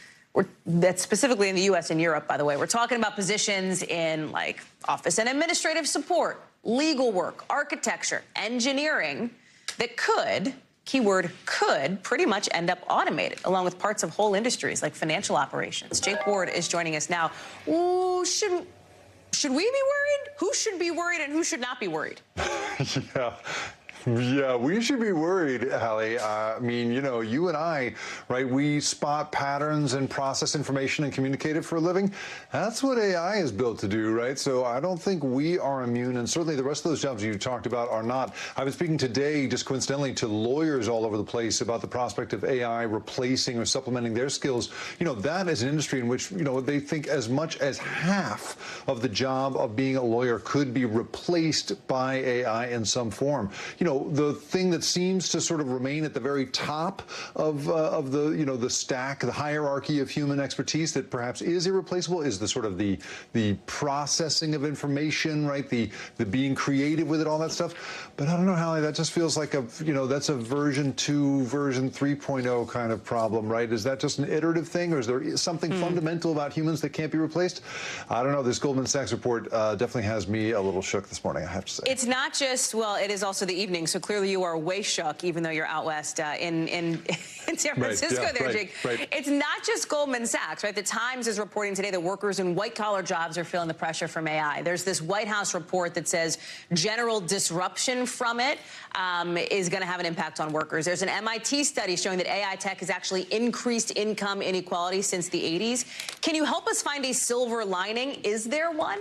Speaker 1: That's specifically in the U.S. and Europe, by the way. We're talking about positions in like office and administrative support, legal work, architecture, engineering that could keyword could, pretty much end up automated, along with parts of whole industries like financial operations. Jake Ward is joining us now. Ooh, should we be worried? Who should be worried and who should not be worried?
Speaker 18: Yeah, we should be worried, Hallie. I mean, you know, you and I, right, we spot patterns and process information and communicate it for a living. That's what AI is built to do, right? So I don't think we are immune, and certainly the rest of those jobs you talked about are not. I've been speaking today, just coincidentally, to lawyers all over the place about the prospect of AI replacing or supplementing their skills. You know, that is an industry in which, you know, they think as much as half of the job of being a lawyer could be replaced by AI in some form. You know, the thing that seems to sort of remain at the very top of the, you know, the stack, the hierarchy of human expertise that perhaps is irreplaceable is the sort of the processing of information, right? The being creative with it, all that stuff. But I don't know, Hallie, that just feels like a, you know, that's a version 2, version 3.0 kind of problem, right? Is that just an iterative thing, or is there something fundamental about humans that can't be replaced? I don't know. This Goldman Sachs report definitely has me a little shook this morning, I have to say.
Speaker 1: It's not just, well, it is also the evening, so clearly you are way shook, even though you're out west in San Francisco Jake.
Speaker 18: Right.
Speaker 1: It's not just Goldman Sachs, right? The Times is reporting today that workers in white-collar jobs are feeling the pressure from AI. There's this White House report that says general disruption from it is going to have an impact on workers. There's an MIT study showing that AI tech has actually increased income inequality since the 80s. Can you help us find a silver lining? Is there one?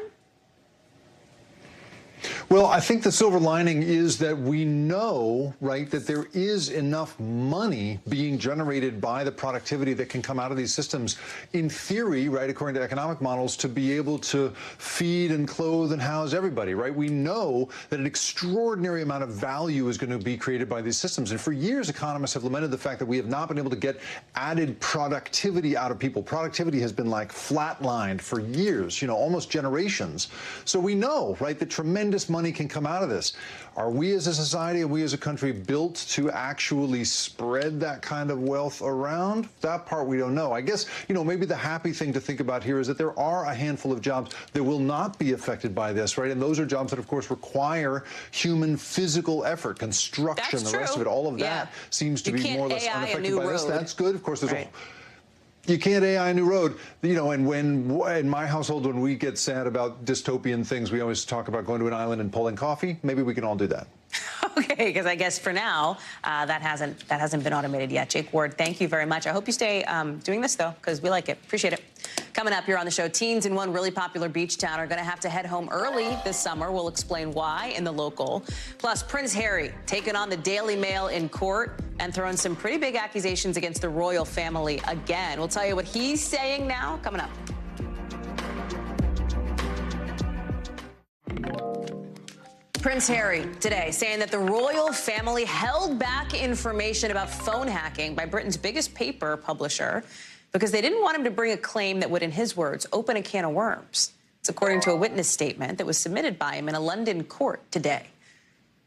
Speaker 18: Well, I think the silver lining is that we know, right, that there is enough money being generated by the productivity that can come out of these systems, in theory, right, according to economic models, to be able to feed and clothe and house everybody, right? We know that an extraordinary amount of value is going to be created by these systems. And for years, economists have lamented the fact that we have not been able to get added productivity out of people. Productivity has been like flatlined for years, you know, almost generations. So we know, right, that tremendous money can come out of this. Are we as a society, are we as a country built to actually spread that kind of wealth around? That part we don't know. I guess, you know, maybe the happy thing to think about here is that there are a handful of jobs that will not be affected by this, right? And those are jobs that, of course, require human physical effort, construction, the rest of it, all of that seems to be more or less unaffected by this. That's good. Of course, there's you can't AI a new road, you know, and when in my household, when we get sad about dystopian things, we always talk about going to an island and pulling coffee. Maybe we can all do that.
Speaker 1: Okay, because I guess for now, that hasn't been automated yet. Jake Ward, thank you very much. I hope you stay doing this, though, because we like it. Appreciate it. Coming up here on the show, teens in one really popular beach town are going to have to head home early this summer. We'll explain why in the local. Plus, Prince Harry taking on the Daily Mail in court and throwing some pretty big accusations against the royal family again. We'll tell you what he's saying now, coming up. Prince Harry today saying that the royal family held back information about phone hacking by Britain's biggest paper publisher because they didn't want him to bring a claim that would, in his words, open a can of worms. It's according to a witness statement that was submitted by him in a London court today.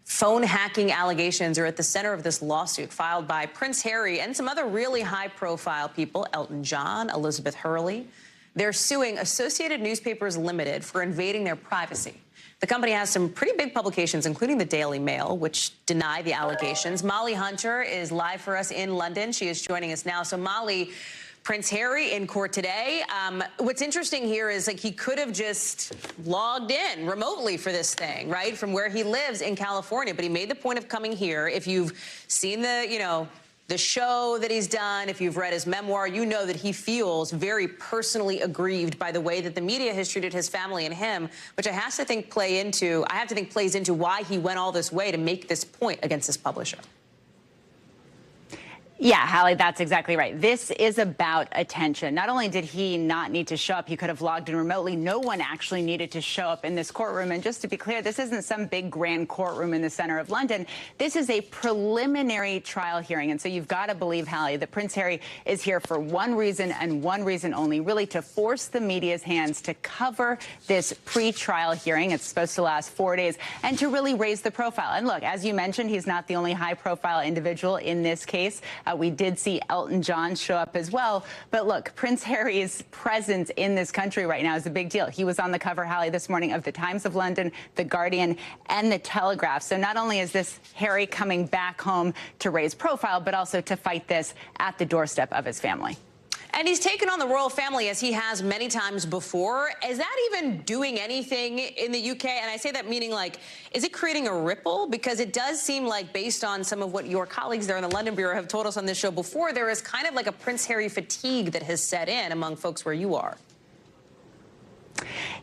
Speaker 1: Phone hacking allegations are at the center of this lawsuit filed by Prince Harry and some other really high-profile people, Elton John, Elizabeth Hurley. They're suing Associated Newspapers Limited for invading their privacy. The company has some pretty big publications, including the Daily Mail, which deny the allegations. Molly Hunter is live for us in London. She is joining us now. So, Molly, Prince Harry in court today. What's interesting here is, like, he could have just logged in remotely for this thing, right, from where he lives in California. But he made the point of coming here. If you've seen the, you know, the show that he's done, if you've read his memoir, you know that he feels very personally aggrieved by the way that the media has treated his family and him, which I have to think plays into why he went all this way to make this point against this publisher.
Speaker 19: Yeah, Hallie, that's exactly right. This is about attention. Not only did he not need to show up, he could have logged in remotely. No one actually needed to show up in this courtroom. And just to be clear, this isn't some big grand courtroom in the center of London. This is a preliminary trial hearing. And so you've got to believe, Hallie, that Prince Harry is here for one reason and one reason only, really to force the media's hands to cover this pre-trial hearing. It's supposed to last 4 days and to really raise the profile. And look, as you mentioned, he's not the only high-profile individual in this case. We did see Elton John show up as well. But look, Prince Harry's presence in this country right now is a big deal. He was on the cover, Hallie, this morning of the Times of London, the Guardian, and the Telegraph. So not only is this Harry coming back home to raise profile, but also to fight this at the doorstep of his family.
Speaker 1: And he's taken on the royal family as he has many times before. Is that even doing anything in the UK? And I say that meaning, like, is it creating a ripple? Because it does seem like, based on some of what your colleagues there in the London Bureau have told us on this show before, there is kind of like a Prince Harry fatigue that has set in among folks where you are.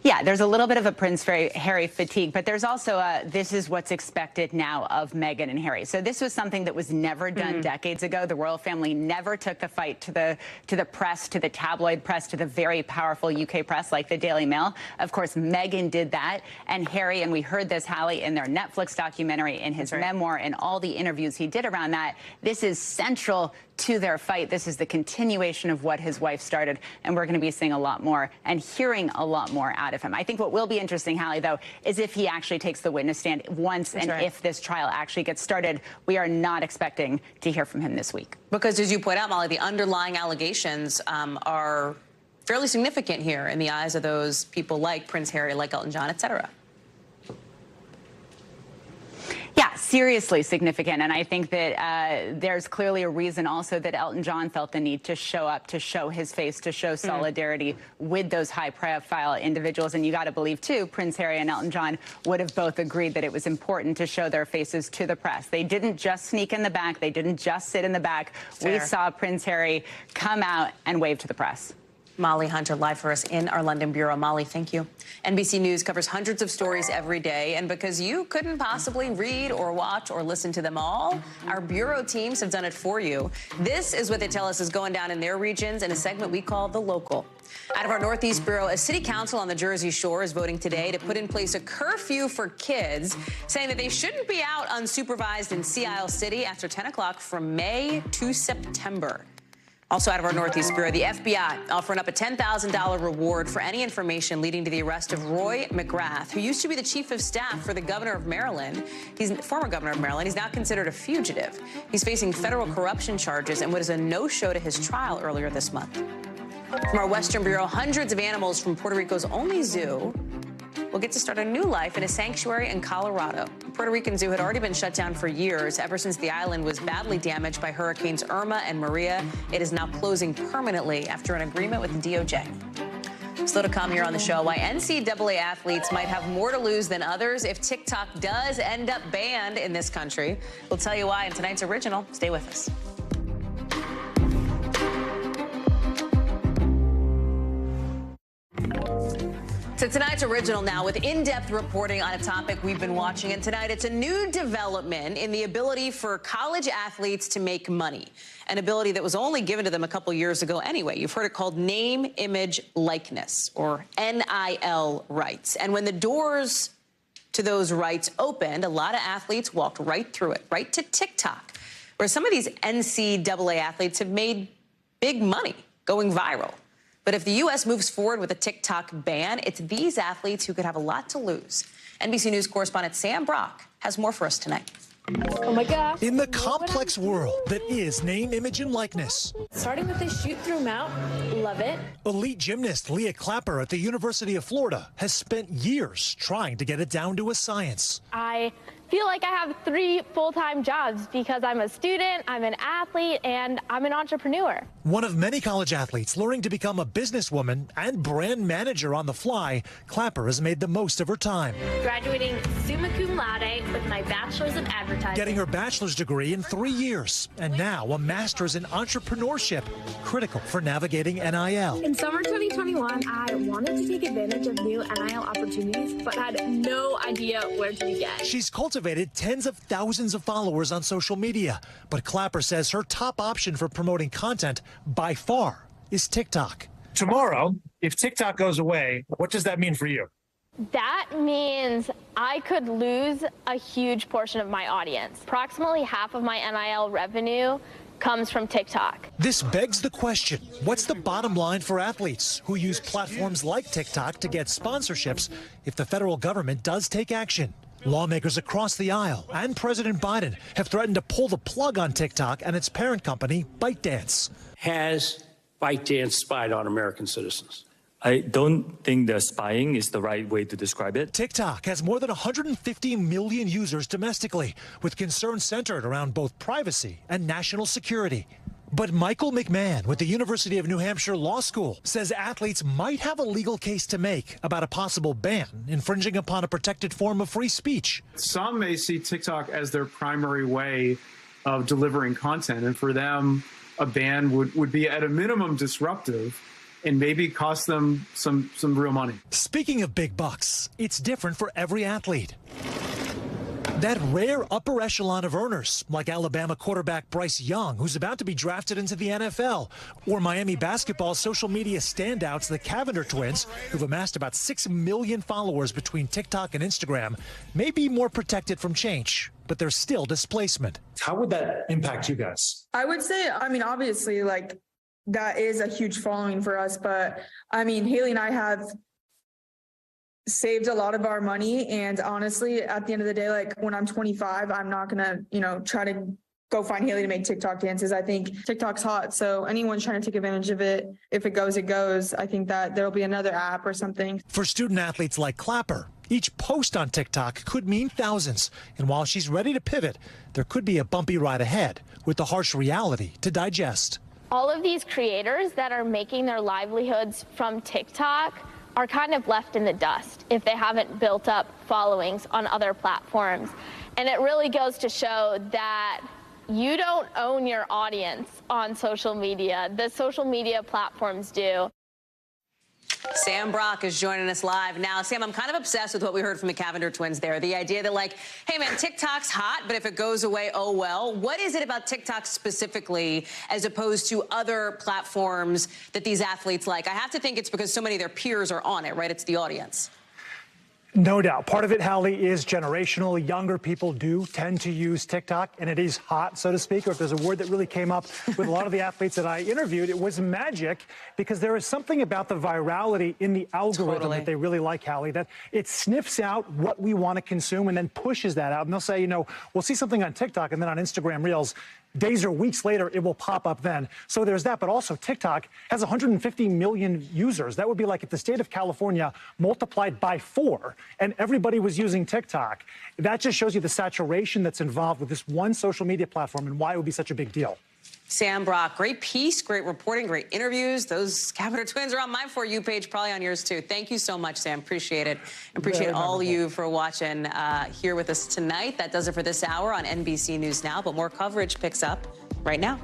Speaker 19: Yeah, there's a little bit of a Prince Harry fatigue, but there's also this is what's expected now of Meghan and Harry. So this was something that was never done decades ago. The royal family never took the fight to the press, to the tabloid press, to the very powerful UK press like the Daily Mail. Of course, Meghan did that, and Harry, and we heard this, Hallie, in their Netflix documentary, in his memoir, and all the interviews he did around that. This is central to their fight. This is the continuation of what his wife started, and we're going to be seeing a lot more and hearing a lot more out of him. I think what will be interesting, Hallie, though, is if he actually takes the witness stand once if this trial actually gets started. We are not expecting to hear from him this week.
Speaker 1: Because, as you point out, Molly, the underlying allegations are fairly significant here in the eyes of those people like Prince Harry, like Elton John, et cetera.
Speaker 19: Yeah, seriously significant. And I think that there's clearly a reason also that Elton John felt the need to show up, to show his face, to show solidarity with those high-profile individuals. And you got to believe, too, Prince Harry and Elton John would have both agreed that it was important to show their faces to the press. They didn't just sneak in the back. They didn't just sit in the back.
Speaker 1: Fair.
Speaker 19: We saw Prince Harry come out and wave to the press.
Speaker 1: Molly Hunter, live for us in our London Bureau. Molly, thank you. NBC News covers hundreds of stories every day, and because you couldn't possibly read or watch or listen to them all, our bureau teams have done it for you. This is what they tell us is going down in their regions in a segment we call The Local. Out of our Northeast Bureau, a city council on the Jersey Shore is voting today to put in place a curfew for kids, saying that they shouldn't be out unsupervised in Sea Isle City after 10 o'clock from May to September. Also out of our Northeast Bureau, the FBI offering up a $10,000 reward for any information leading to the arrest of Roy McGrath, who used to be the chief of staff for the governor of Maryland. He's former governor of Maryland. He's now considered a fugitive. He's facing federal corruption charges and what is a no-show to his trial earlier this month. From our Western Bureau, hundreds of animals from Puerto Rico's only zoo will get to start a new life in a sanctuary in Colorado. The Puerto Rican zoo had already been shut down for years, ever since the island was badly damaged by Hurricanes Irma and Maria. It is now closing permanently after an agreement with the DOJ. Still to come here on the show, why NCAA athletes might have more to lose than others if TikTok does end up banned in this country. We'll tell you why in tonight's original. Stay with us. So tonight's original now with in-depth reporting on a topic we've been watching. And tonight it's a new development in the ability for college athletes to make money, an ability that was only given to them a couple years ago anyway. You've heard it called name, image, likeness, or NIL rights. And when the doors to those rights opened, a lot of athletes walked right through it, right to TikTok, where some of these NCAA athletes have made big money going viral. But if the U.S. moves forward with a TikTok ban, it's these athletes who could have a lot to lose. NBC News correspondent Sam Brock has more for us tonight.
Speaker 20: Oh my gosh. In the complex world that is name, image, and likeness.
Speaker 6: Starting with this shoot through mount, love it.
Speaker 20: Elite gymnast Leah Clapper at the University of Florida has spent years trying to get it down to a science.
Speaker 6: I feel like I have 3 full-time jobs because I'm a student, I'm an athlete, and I'm an entrepreneur.
Speaker 20: One of many college athletes learning to become a businesswoman and brand manager on the fly, Clapper has made the most of her time.
Speaker 6: Graduating summa cum laude with my bachelor's in advertising.
Speaker 20: Getting her bachelor's degree in 3 years, and now a master's in entrepreneurship, critical for navigating NIL.
Speaker 6: In summer 2021, I wanted to take advantage of new NIL opportunities, but had no idea where to begin.
Speaker 20: She's cultivated tens of thousands of followers on social media, but Clapper says her top option for promoting content by far is TikTok.
Speaker 21: Tomorrow, if TikTok goes away, what does that mean for you?
Speaker 6: That means I could lose a huge portion of my audience. Approximately half of my NIL revenue comes from TikTok.
Speaker 20: This begs the question, what's the bottom line for athletes who use platforms like TikTok to get sponsorships if the federal government does take action? Lawmakers across the aisle and President Biden have threatened to pull the plug on TikTok and its parent company, ByteDance.
Speaker 2: Has ByteDance spied on American citizens?
Speaker 22: I don't think that spying is the right way to describe it.
Speaker 20: TikTok has more than 150 million users domestically, with concerns centered around both privacy and national security. But Michael McMahon with the University of New Hampshire Law School says athletes might have a legal case to make about a possible ban infringing upon a protected form of free speech.
Speaker 23: Some may see TikTok as their primary way of delivering content, and for them, a ban would be at a minimum disruptive and maybe cost them some real money.
Speaker 20: Speaking of big bucks, it's different for every athlete. That rare upper echelon of earners, like Alabama quarterback Bryce Young, who's about to be drafted into the NFL, or Miami basketball social media standouts, the Cavender twins, who've amassed about 6 million followers between TikTok and Instagram, may be more protected from change, but there's still displacement.
Speaker 21: How would that impact you guys?
Speaker 24: I would say, I mean, obviously, like, that is a huge following for us, but I mean, Hallie and I have saved a lot of our money, and honestly, at the end of the day, like, when I'm 25, I'm not gonna, try to go find Hallie to make TikTok dances. I think TikTok's hot, so anyone's trying to take advantage of it. If it goes, it goes. I think that there'll be another app or something.
Speaker 20: For student athletes like Clapper, each post on TikTok could mean thousands, and while she's ready to pivot, there could be a bumpy ride ahead with the harsh reality to digest.
Speaker 6: All of these creators that are making their livelihoods from TikTok are kind of left in the dust if they haven't built up followings on other platforms. And it really goes to show that you don't own your audience on social media. The social media platforms do.
Speaker 1: Sam Brock is joining us live now. Sam, I'm kind of obsessed with what we heard from the Cavender twins there. The idea that, like, hey, man, TikTok's hot, but if it goes away, oh, well. What is it about TikTok specifically as opposed to other platforms that these athletes like? I have to think it's because so many of their peers are on it, right? It's the audience.
Speaker 21: No doubt. Part of it, Hallie, is generational. Younger people do tend to use TikTok, and it is hot, so to speak. Or if there's a word that really came up with a lot of the athletes that I interviewed, it was magic, because there is something about the virality in the algorithm that they really like, Hallie, that it sniffs out what we want to consume and then pushes that out. And they'll say, we'll see something on TikTok, and then on Instagram Reels, days or weeks later, it will pop up then. So there's that. But also, TikTok has 150 million users. That would be like if the state of California multiplied by 4 and everybody was using TikTok. That just shows you the saturation that's involved with this one social media platform and why it would be such a big deal.
Speaker 1: Sam Brock, great piece, great reporting, great interviews. Those Cavender twins are on my For You page, probably on yours too. Thank you so much, Sam. Appreciate it. Appreciate all of you for watching here with us tonight. That does it for this hour on NBC News Now, but more coverage picks up right now.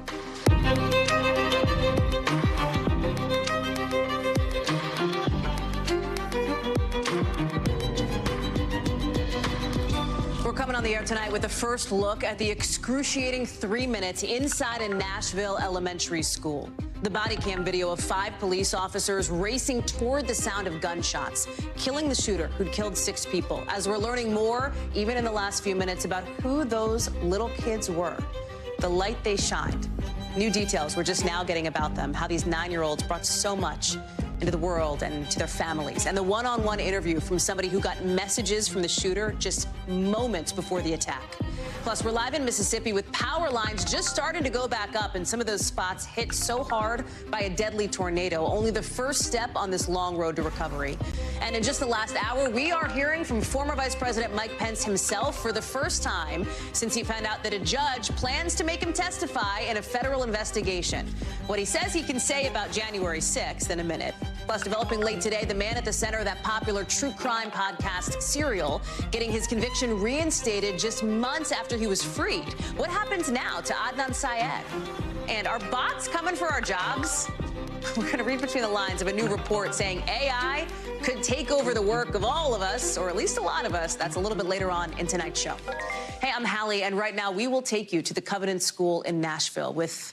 Speaker 1: We're coming on the air tonight with the first look at the excruciating 3 minutes inside a Nashville elementary school. The body cam video of 5 police officers racing toward the sound of gunshots, killing the shooter who'd killed 6 people. As we're learning more, even in the last few minutes, about who those little kids were, the light they shined. New details we're just now getting about them, how these 9-year-olds brought so much into the world and to their families. And the one-on-one interview from somebody who got messages from the shooter just moments before the attack. Plus, we're live in Mississippi with power lines just starting to go back up, and some of those spots hit so hard by a deadly tornado. Only the first step on this long road to recovery. And in just the last hour, we are hearing from former Vice President Mike Pence himself for the first time since he found out that a judge plans to make him testify in a federal investigation. What he says he can say about January 6th in a minute. Plus, developing late today, the man at the center of that popular true crime podcast, Serial, getting his conviction reinstated just months after he was freed. What happens now to Adnan Syed? And are bots coming for our jobs? We're going to read between the lines of a new report saying AI could take over the work of all of us, or at least a lot of us. That's a little bit later on in tonight's show. Hey, I'm Hallie, and right now we will take you to the Covenant School in Nashville with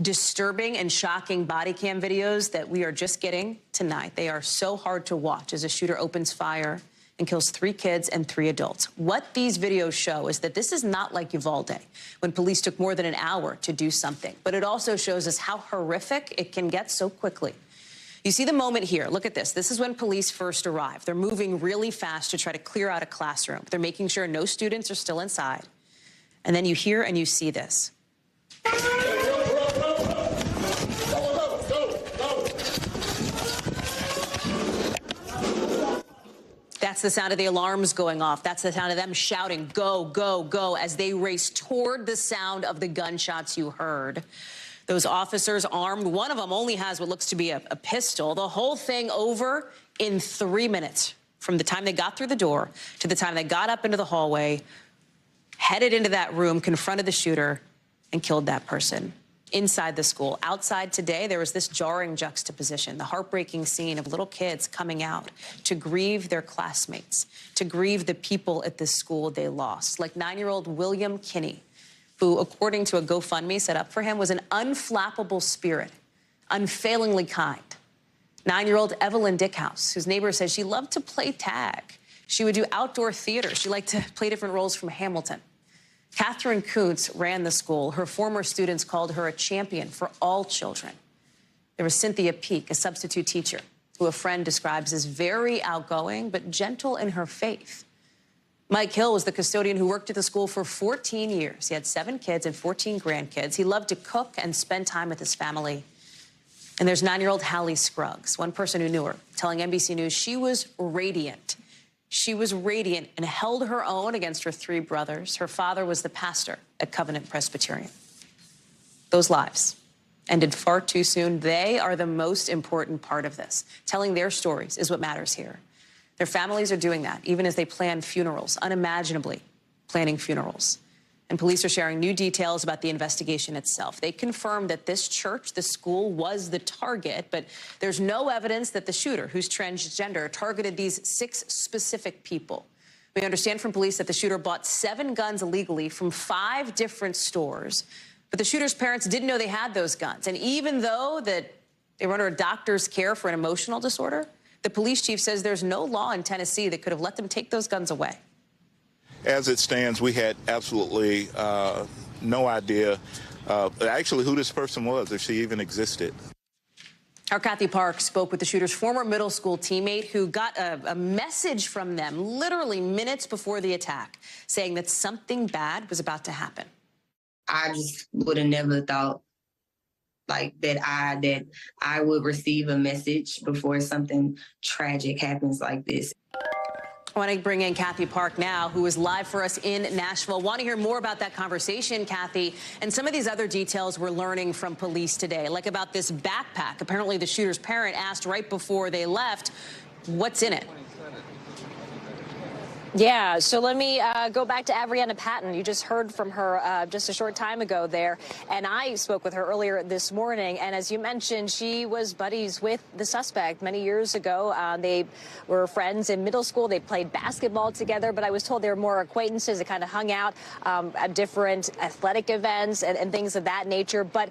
Speaker 1: disturbing and shocking body cam videos that we are just getting tonight. They are so hard to watch as a shooter opens fire and kills 3 kids and 3 adults. What these videos show is that this is not like Uvalde, when police took more than an hour to do something. But it also shows us how horrific it can get so quickly. You see the moment here. Look at this. This is when police first arrive. They're moving really fast to try to clear out a classroom. They're making sure no students are still inside. And then you hear and you see this. That's the sound of the alarms going off. That's the sound of them shouting, go, go, go, as they race toward the sound of the gunshots you heard. Those officers armed, one of them only has what looks to be a pistol. The whole thing over in 3 minutes, from the time they got through the door to the time they got up into the hallway, headed into that room, confronted the shooter, and killed that person. Inside the school. Outside today, there was this jarring juxtaposition, the heartbreaking scene of little kids coming out to grieve their classmates, to grieve the people at this school they lost, like 9-year-old William Kinney, who, according to a GoFundMe set up for him, was an unflappable spirit, unfailingly kind. 9-year-old Evelyn Dickhouse, whose neighbor says she loved to play tag. She would do outdoor theater. She liked to play different roles from Hamilton. Catherine Kuntz ran the school. Her former students called her a champion for all children. There was Cynthia Peak, a substitute teacher, who a friend describes as very outgoing but gentle in her faith. Mike Hill was the custodian who worked at the school for 14 years. He had 7 kids and 14 grandkids. He loved to cook and spend time with his family. And there's 9-year-old Hallie Scruggs, one person who knew her, telling NBC News she was radiant. She was radiant and held her own against her 3 brothers. Her father was the pastor at Covenant Presbyterian. Those lives ended far too soon. They are the most important part of this. Telling their stories is what matters here. Their families are doing that, even as they plan funerals, unimaginably planning funerals. And police are sharing new details about the investigation itself. They confirmed that this church, the school, was the target, but there's no evidence that the shooter, who's transgender, targeted these 6 specific people. We understand from police that the shooter bought 7 guns illegally from 5 different stores, but the shooter's parents didn't know they had those guns. And even though that they were under a doctor's care for an emotional disorder, the police chief says there's no law in Tennessee that could have let them take those guns away.
Speaker 3: As it stands, we had absolutely no idea actually who this person was, if she even existed.
Speaker 1: Our Kathy Park spoke with the shooter's former middle school teammate who got a message from them literally minutes before the attack saying that something bad was about to happen.
Speaker 4: I just would have never thought like that I would receive a message before something tragic happens like this.
Speaker 1: I want to bring in Kathy Park now, who is live for us in Nashville. Want to hear more about that conversation, Kathy, and some of these other details we're learning from police today, like about this backpack. Apparently, the shooter's parent asked right before they left, what's in it?
Speaker 5: Yeah, so let me go back to Avriana Patton. You just heard from her just a short time ago there, and I spoke with her earlier this morning, and as you mentioned, she was buddies with the suspect many years ago. They were friends in middle school. They played basketball together, but I was told they were more acquaintances. They kind of hung out at different athletic events and things of that nature, but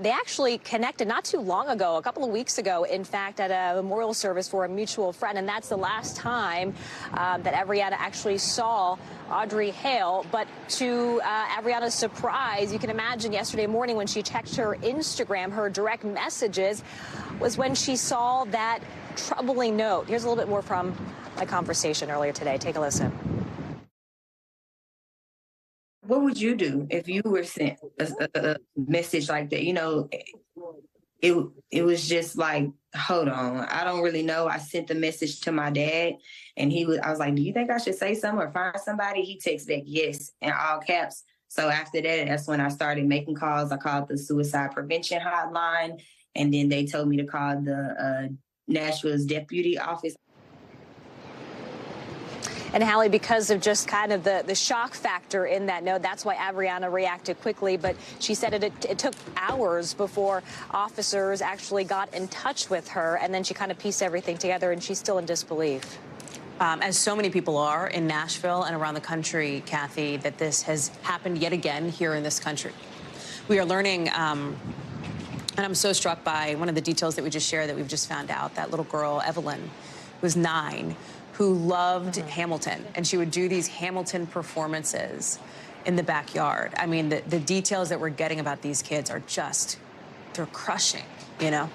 Speaker 5: they actually connected not too long ago, a couple of weeks ago, in fact, at a memorial service for a mutual friend, and that's the last time that Avriana actually saw Audrey Hale. But to Avriana's surprise, you can imagine yesterday morning when she checked her Instagram, her direct messages, was when she saw that troubling note. Here's a little bit more from my conversation earlier today. Take a listen.
Speaker 4: What would you do if you were sent a message like that? You know, it was just like, hold on, I don't really know. I sent the message to my dad, and I was like, do you think I should say something or find somebody? He texted back, yes, in all caps. So after that, that's when I started making calls. I called the suicide prevention hotline, and then they told me to call the Nashville's deputy office.
Speaker 5: And Hallie, because of just kind of the shock factor in that note, that's why Avriana reacted quickly. But she said it took hours before officers actually got in touch with her. And then she kind of pieced everything together, and she's still in disbelief.
Speaker 1: As so many people are in Nashville and around the country, Kathy, that this has happened yet again here in this country. We are learning, and I'm so struck by one of the details that we just shared that we've just found out, that little girl, Evelyn, was 9, who loved Hamilton, and she would do these Hamilton performances in the backyard. I mean, the details that we're getting about these kids are just, they're crushing, you know?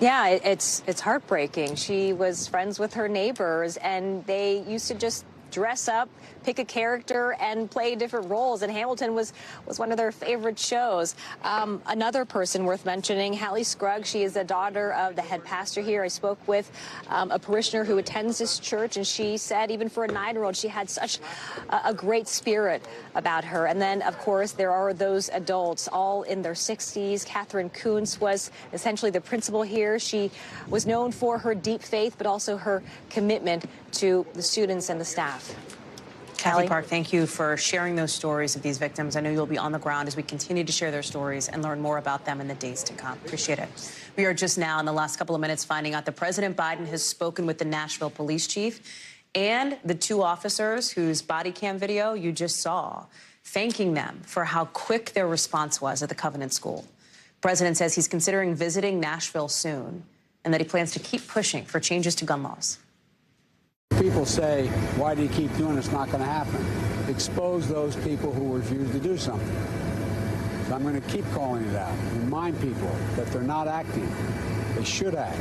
Speaker 5: Yeah, it's heartbreaking. She was friends with her neighbors, and they used to just dress up, pick a character, and play different roles. And Hamilton was one of their favorite shows. Another person worth mentioning, Hallie Scruggs. She is the daughter of the head pastor here. I spoke with a parishioner who attends this church, and she said even for a 9-year-old, she had such a great spirit about her. And then, of course, there are those adults, all in their 60s. Catherine Kuntz was essentially the principal here. She was known for her deep faith, but also her commitment to the students and the staff.
Speaker 7: Kathy Park, thank you for sharing those stories of these victims. I know you'll be on the ground as we continue to share their stories and learn more about them in the days to come. Appreciate it. We are just now in the last couple of minutes finding out that President Biden has spoken with the Nashville police chief and the 2 officers whose body cam video you just saw, thanking them for how quick their response was at the Covenant School. The president says he's considering visiting Nashville soon and that he plans to keep pushing for changes to gun laws.
Speaker 8: People say, why do you keep doing it? It's not going to happen. Expose those people who refuse to do something. So I'm going to keep calling it out. Remind people that they're not acting. They should act.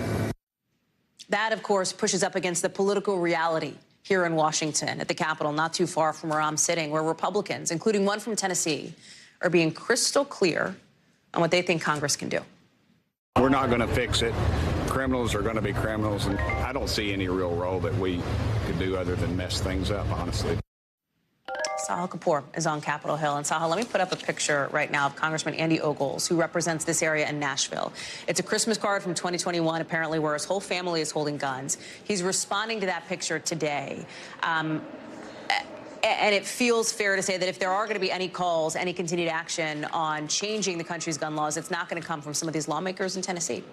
Speaker 7: That, of course, pushes up against the political reality here in Washington at the Capitol, not too far from where I'm sitting, where Republicans, including one from Tennessee, are being crystal clear on what they think Congress can do.
Speaker 9: We're not going to fix it. Criminals are going to be criminals, and I don't see any real role that we could do other than mess things up, honestly.
Speaker 7: Sahal Kapoor is on Capitol Hill. And Sahal, let me put up a picture right now of Congressman Andy Ogles, who represents this area in Nashville. It's a Christmas card from 2021, apparently, where his whole family is holding guns. He's responding to that picture today. And it feels fair to say that if there are going to be any calls, any continued action on changing the country's gun laws, it's not going to come from some of these lawmakers in Tennessee.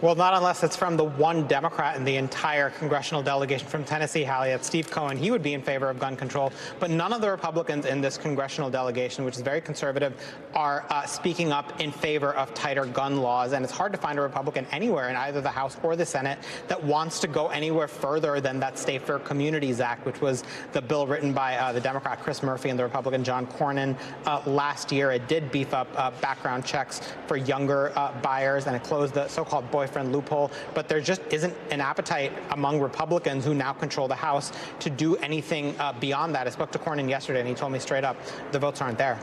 Speaker 10: Well, not unless it's from the one Democrat in the entire congressional delegation from Tennessee, Hallie. That's Steve Cohen. He would be in favor of gun control. But none of the Republicans in this congressional delegation, which is very conservative, are speaking up in favor of tighter gun laws. And it's hard to find a Republican anywhere in either the House or the Senate that wants to go anywhere further than that Safer Communities Act, which was the bill written by the Democrat Chris Murphy and the Republican John Cornyn last year. It did beef up background checks for younger buyers, and it closed the so-called boyfriend loophole, but there just isn't an appetite among Republicans who now control the House to do anything beyond that. I spoke to Cornyn yesterday, and he told me straight up, the votes aren't there.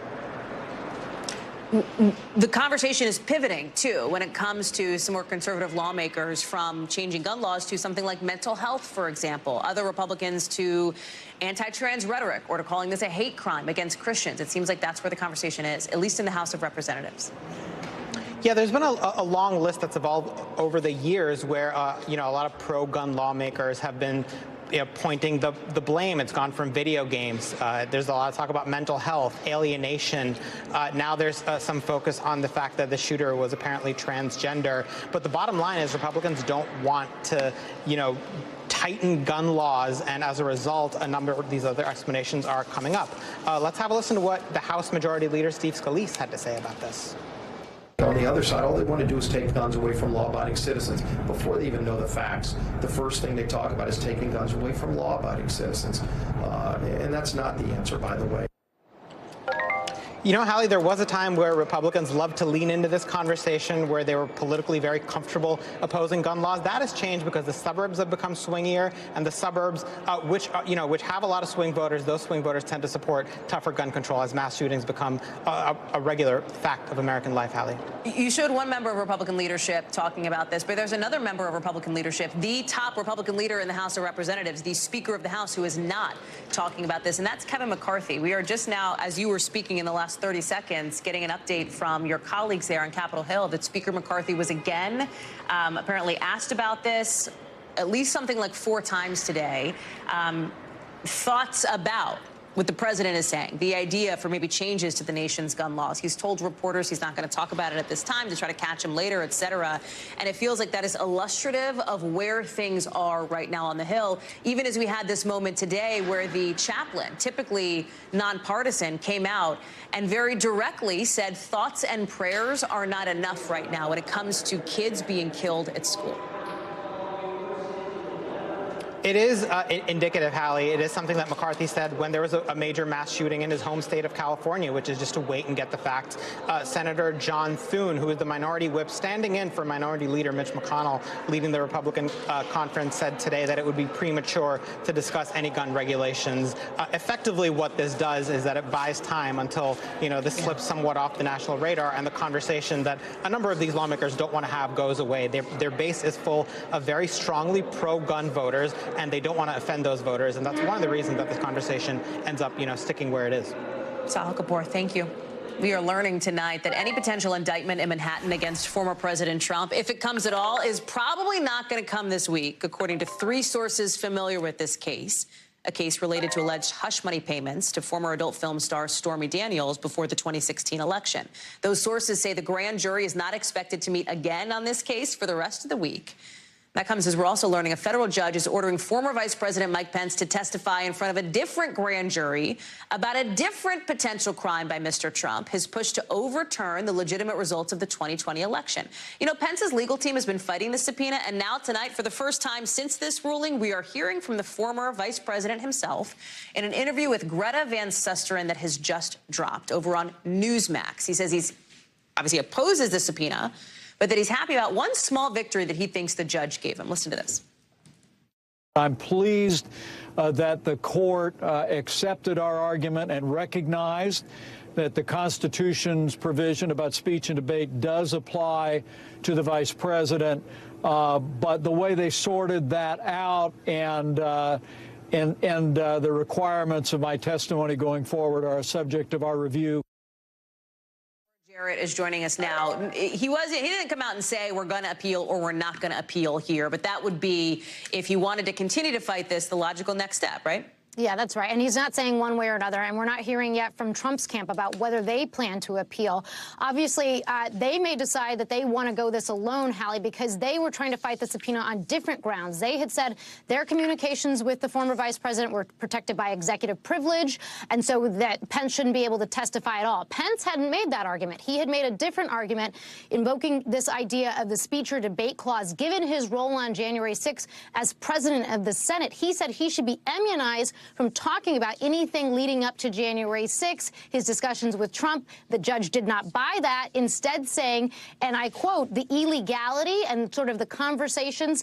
Speaker 7: The conversation is pivoting, too, when it comes to some more conservative lawmakers, from changing gun laws to something like mental health, for example. Other Republicans to anti-trans rhetoric or to calling this a hate crime against Christians. It seems like that's where the conversation is, at least in the House of Representatives.
Speaker 10: Yeah, there's been a long list that's evolved over the years where, a lot of pro-gun lawmakers have been pointing the blame. It's gone from video games. There's a lot of talk about mental health, alienation. Now there's some focus on the fact that the shooter was apparently transgender. But the bottom line is Republicans don't want to, tighten gun laws, and as a result, a number of these other explanations are coming up. Let's have a listen to what the House Majority Leader Steve Scalise had to say about this.
Speaker 25: On the other side, all they want to do is take guns away from law-abiding citizens. Before they even know the facts, the first thing they talk about is taking guns away from law-abiding citizens. And that's not the answer, by the way.
Speaker 10: Hallie, there was a time where Republicans loved to lean into this conversation, where they were politically very comfortable opposing gun laws. That has changed because the suburbs have become swingier, and the suburbs, which have a lot of swing voters, those swing voters tend to support tougher gun control as mass shootings become a regular fact of American life, Hallie.
Speaker 7: You showed one member of Republican leadership talking about this, but there's another member of Republican leadership, the top Republican leader in the House of Representatives, the Speaker of the House, who is not talking about this, and that's Kevin McCarthy. We are just now, as you were speaking in the last 30 seconds, getting an update from your colleagues there on Capitol Hill that Speaker McCarthy was again apparently asked about this at least something like 4 times today. Thoughts about what the president is saying, the idea for maybe changes to the nation's gun laws. He's told reporters he's not going to talk about it at this time to try to catch him later, et cetera. And it feels like that is illustrative of where things are right now on the Hill, even as we had this moment today where the chaplain, typically nonpartisan, came out and very directly said thoughts and prayers are not enough right now when it comes to kids being killed at school.
Speaker 10: It is indicative, Hallie. It is something that McCarthy said when there was a major mass shooting in his home state of California, which is just to wait and get the facts. Senator John Thune, who is the minority whip standing in for Minority Leader Mitch McConnell, leading the Republican conference, said today that it would be premature to discuss any gun regulations. Effectively, what this does is that it buys time until, this slips somewhat off the national radar, and the conversation that a number of these lawmakers don't want to have goes away. Their base is full of very strongly pro-gun voters, and they don't want to offend those voters. And that's one of the reasons that this conversation ends up, sticking where it is.
Speaker 7: Sahil Kapoor, thank you. We are learning tonight that any potential indictment in Manhattan against former President Trump, if it comes at all, is probably not going to come this week, according to 3 sources familiar with this case. A case related to alleged hush money payments to former adult film star Stormy Daniels before the 2016 election. Those sources say the grand jury is not expected to meet again on this case for the rest of the week. That comes as we're also learning a federal judge is ordering former Vice President Mike Pence to testify in front of a different grand jury about a different potential crime by Mr. Trump, his push to overturn the legitimate results of the 2020 election. Pence's legal team has been fighting the subpoena, and now tonight, for the first time since this ruling, we are hearing from the former vice president himself in an interview with Greta Van Susteren that has just dropped over on Newsmax. He says he's obviously opposes the subpoena, but that he's happy about one small victory that he thinks the judge gave him. Listen to this.
Speaker 11: I'm pleased that the court accepted our argument and recognized that the Constitution's provision about speech and debate does apply to the vice president. But the way they sorted that out and the requirements of my testimony going forward are a subject of our review.
Speaker 7: Jarrett is joining us now. He didn't come out and say we're going to appeal or we're not going to appeal here, but that would be, if you wanted to continue to fight this, the logical next step, right?
Speaker 12: Yeah, that's right. And he's not saying one way or another. And we're not hearing yet from Trump's camp about whether they plan to appeal. Obviously, they may decide that they want to go this alone, Hallie, because they were trying to fight the subpoena on different grounds. They had said their communications with the former vice president were protected by executive privilege, and so that Pence shouldn't be able to testify at all. Pence hadn't made that argument. He had made a different argument, invoking this idea of the speech or debate clause. Given his role on January 6th as president of the Senate, he said he should be immunized from talking about anything leading up to January 6th, his discussions with Trump. The judge did not buy that, instead saying, and I quote, the illegality and sort of the conversations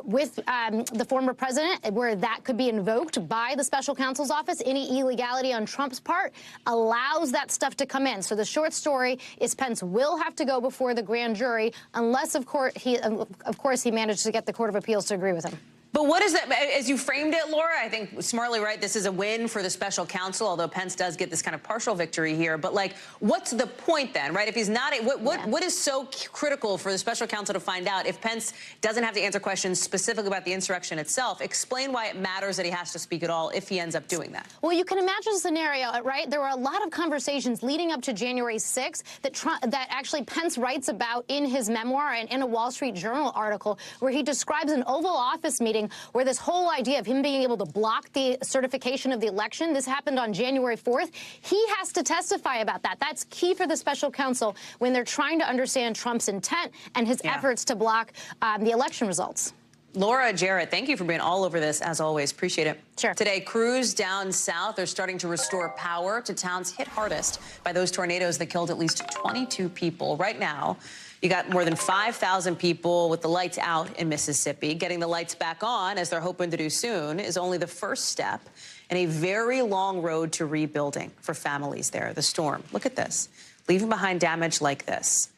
Speaker 12: with the former president where that could be invoked by the special counsel's office, any illegality on Trump's part allows that stuff to come in. So the short story is Pence will have to go before the grand jury unless, of course, he managed to get the Court of Appeals to agree with him.
Speaker 7: But what is that, as you framed it, Laura, I think smartly right, this is a win for the special counsel, although Pence does get this kind of partial victory here. But, like, what's the point then, right? If he's not, what is so critical for the special counsel to find out if Pence doesn't have to answer questions specifically about the insurrection itself? Explain why it matters that he has to speak at all if he ends up doing that.
Speaker 12: Well, you can imagine a scenario, right? There were a lot of conversations leading up to January 6th that actually Pence writes about in his memoir and in a Wall Street Journal article where he describes an Oval Office meeting where this whole idea of him being able to block the certification of the election, this happened on January 4th. He has to testify about that. That's key for the special counsel when they're trying to understand Trump's intent and his efforts to block the election results.
Speaker 7: Laura, Jarrett, thank you for being all over this, as always. Appreciate it.
Speaker 12: Sure.
Speaker 7: Today, crews down south are starting to restore power to towns hit hardest by those tornadoes that killed at least 22 people. Right now, you got more than 5,000 people with the lights out in Mississippi. Getting the lights back on, as they're hoping to do soon, is only the first step in a very long road to rebuilding for families there. The storm, look at this, leaving behind damage like this.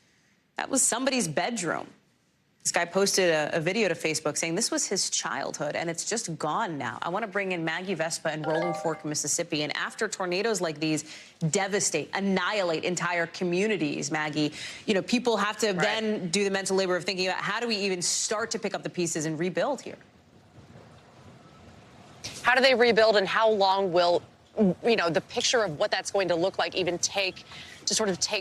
Speaker 7: That was somebody's bedroom. This guy posted a video to Facebook saying this was his childhood, and it's just gone now. I want to bring in Maggie Vespa in Rolling Fork, Mississippi. And after tornadoes like these devastate, annihilate entire communities, Maggie, people have to then do the mental labor of thinking about how do we even start to pick up the pieces and rebuild here?
Speaker 13: How do they rebuild, and how long will, the picture of what that's going to look like even take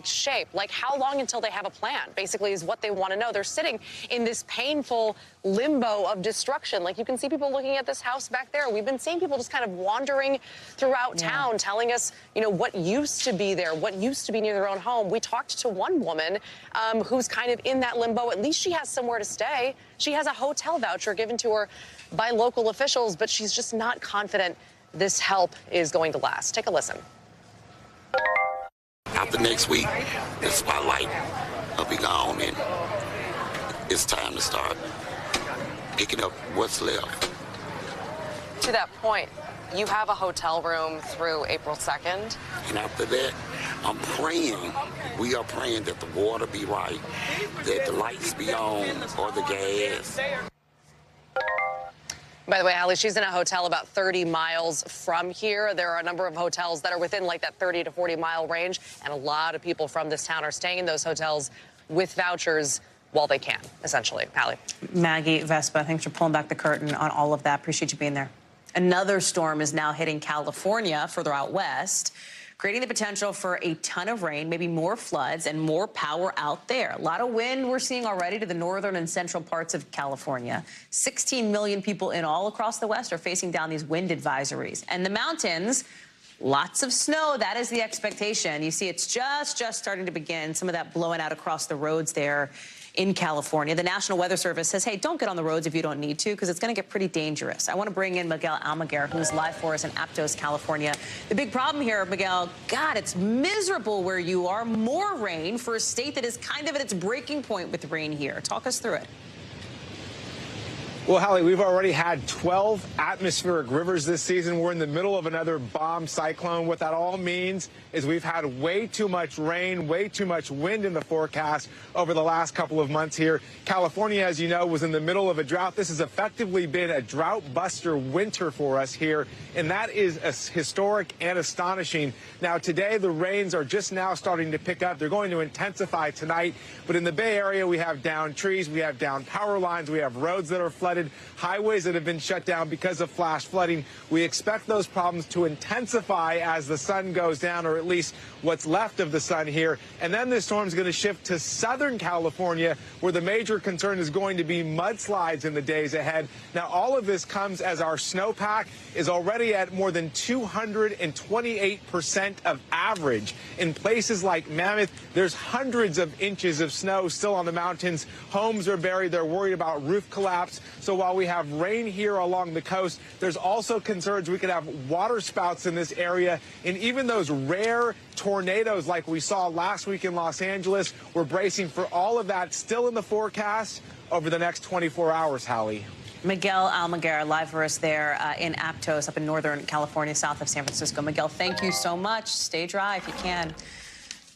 Speaker 13: shape? Like, how long until they have a plan, basically, is what they want to know. They're sitting in this painful limbo of destruction. Like, you can see people looking at this house back there. We've been seeing people just kind of wandering throughout town, telling us, what used to be there, what used to be near their own home. We talked to one woman who's kind of in that limbo. At least she has somewhere to stay. She has a hotel voucher given to her by local officials, but she's just not confident this help is going to last. Take a listen.
Speaker 14: After next week, the spotlight will be gone, and it's time to start picking up what's left.
Speaker 13: To that point, you have a hotel room through April 2nd.
Speaker 14: And after that, I'm praying, we are praying that the water be right, that the lights be on, or the gas.
Speaker 13: By the way, Hallie, she's in a hotel about 30 miles from here. There are a number of hotels that are within like that 30 to 40 mile range, and a lot of people from this town are staying in those hotels with vouchers while they can, essentially. Hallie.
Speaker 7: Maggie, Vespa, thanks for pulling back the curtain on all of that. Appreciate you being there. Another storm is now hitting California further out west, creating the potential for a ton of rain, maybe more floods and more power out there. A lot of wind we're seeing already to the northern and central parts of California. 16 million people in all across the west are facing down these wind advisories. And the mountains, lots of snow. That is the expectation. You see it's just starting to begin. Some of that blowing out across the roads there in California. The National Weather Service says, hey, don't get on the roads if you don't need to, because it's going to get pretty dangerous. I want to bring in Miguel Almaguer, who's live for us in Aptos, California. The big problem here, Miguel, God, it's miserable where you are. More rain for a state that is kind of at its breaking point with rain here. Talk us through it.
Speaker 15: Well, Hallie, we've already had 12 atmospheric rivers this season. We're in the middle of another bomb cyclone. What that all means is we've had way too much rain, way too much wind in the forecast over the last couple of months here. California, as you know, was in the middle of a drought. This has effectively been a drought buster winter for us here, and that is historic and astonishing. Now, today, the rains are just now starting to pick up. They're going to intensify tonight, but in the Bay Area, we have downed trees, we have downed power lines, we have roads that are flooded, highways that have been shut down because of flash flooding. We expect those problems to intensify as the sun goes down, or at least what's left of the sun here. And then this storm is going to shift to Southern California, where the major concern is going to be mudslides in the days ahead. Now, all of this comes as our snowpack is already at more than 228% of average. In places like Mammoth, there's hundreds of inches of snow still on the mountains. Homes are buried. They're worried about roof collapse. So while we have rain here along the coast, there's also concerns we could have water spouts in this area. And even those rare tornadoes like we saw last week in Los Angeles, we're bracing for all of that still in the forecast over the next 24 hours, Hallie.
Speaker 7: Miguel Almaguer, live for us there in Aptos, up in Northern California, south of San Francisco. Miguel, thank you so much. Stay dry if you can.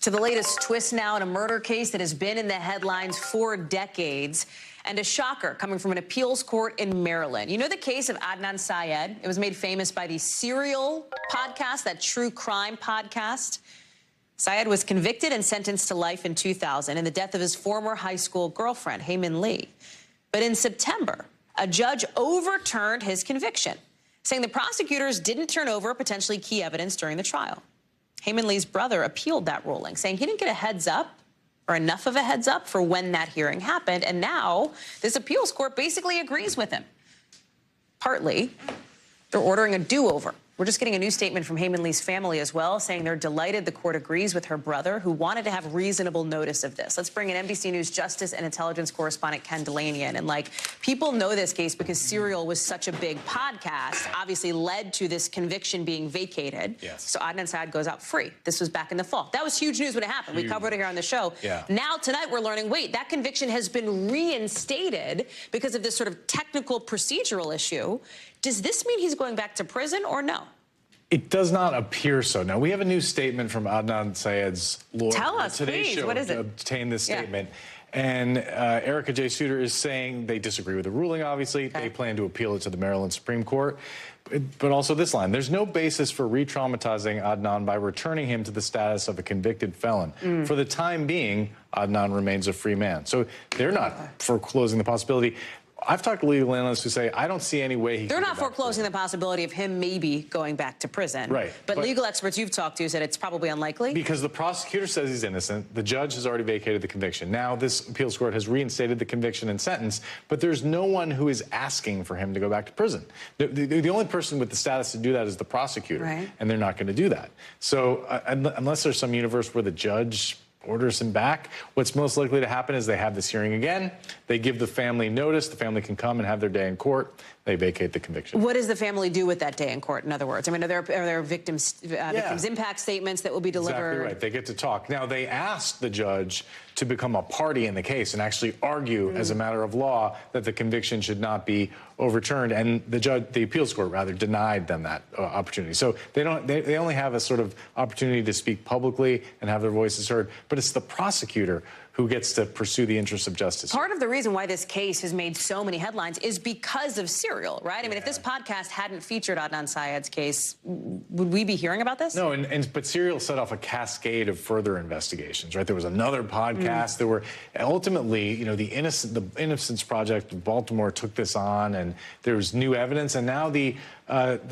Speaker 7: To the latest twist now in a murder case that has been in the headlines for decades, and a shocker coming from an appeals court in Maryland. You know the case of Adnan Syed? It was made famous by the Serial podcast, that true crime podcast. Syed was convicted and sentenced to life in 2000 in the death of his former high school girlfriend, Heyman Lee. But in September, a judge overturned his conviction, saying the prosecutors didn't turn over potentially key evidence during the trial. Heyman Lee's brother appealed that ruling, saying he didn't get a heads up or enough of a heads up for when that hearing happened. And now this appeals court basically agrees with him. Partly, they're ordering a do-over. We're just getting a new statement from Heyman Lee's family as well, saying they're delighted the court agrees with her brother, who wanted to have reasonable notice of this. Let's bring in NBC News Justice and Intelligence correspondent Ken Delaney in. And, like, people know this case because Serial was such a big podcast, obviously led to this conviction being vacated.
Speaker 16: Yes.
Speaker 7: So Adnan Syed goes out free. This was back in the fall. That was huge news when it happened. We covered it here on the show.
Speaker 16: Yeah.
Speaker 7: Now, tonight, we're learning, wait, that conviction has been reinstated because of this sort of technical procedural issue. Does this mean he's going back to prison or no?
Speaker 16: It does not appear so. Now, we have a new statement from Adnan Syed's lawyer.
Speaker 7: Tell us,
Speaker 16: Today's
Speaker 7: please.
Speaker 16: show
Speaker 7: What is it?
Speaker 16: Obtained this statement. And Erica J. Souter is saying they disagree with the ruling, obviously. Okay. They plan to appeal it to the Maryland Supreme Court. But also this line, there's no basis for re-traumatizing Adnan by returning him to the status of a convicted felon. For the time being, Adnan remains a free man. So they're not foreclosing the possibility. I've talked to legal analysts who say, I don't see any way he
Speaker 7: They're not foreclosing the possibility of him maybe going back to prison.
Speaker 16: Right.
Speaker 7: But legal experts you've talked to said it's probably unlikely.
Speaker 16: Because the prosecutor says he's innocent. The judge has already vacated the conviction. Now this appeals court has reinstated the conviction and sentence, but there's no one who is asking for him to go back to prison. The only person with the status to do that is the prosecutor, and they're not going to do that. So unless there's some universe where the judge orders him back, what's most likely to happen is they have this hearing again. They give the family notice. The family can come and have their day in court. they vacate the conviction.
Speaker 7: What does the family do with that day in court, in other words? I mean, are there victims impact statements that will be delivered?
Speaker 16: Exactly right. They get to talk. Now, they asked the judge to become a party in the case and actually argue as a matter of law that the conviction should not be overturned, and the appeals court rather denied them that opportunity. So they only have a sort of opportunity to speak publicly and have their voices heard, but it's the prosecutor who gets to pursue the interests of justice.
Speaker 7: Part of the reason why this case has made so many headlines is because of Serial, right? I mean, if this podcast hadn't featured Adnan Syed's case, would we be hearing about this?
Speaker 16: No, but Serial set off a cascade of further investigations, right? There was another podcast. There were ultimately, you know, the Innocence Project of Baltimore took this on, and there was new evidence, and now the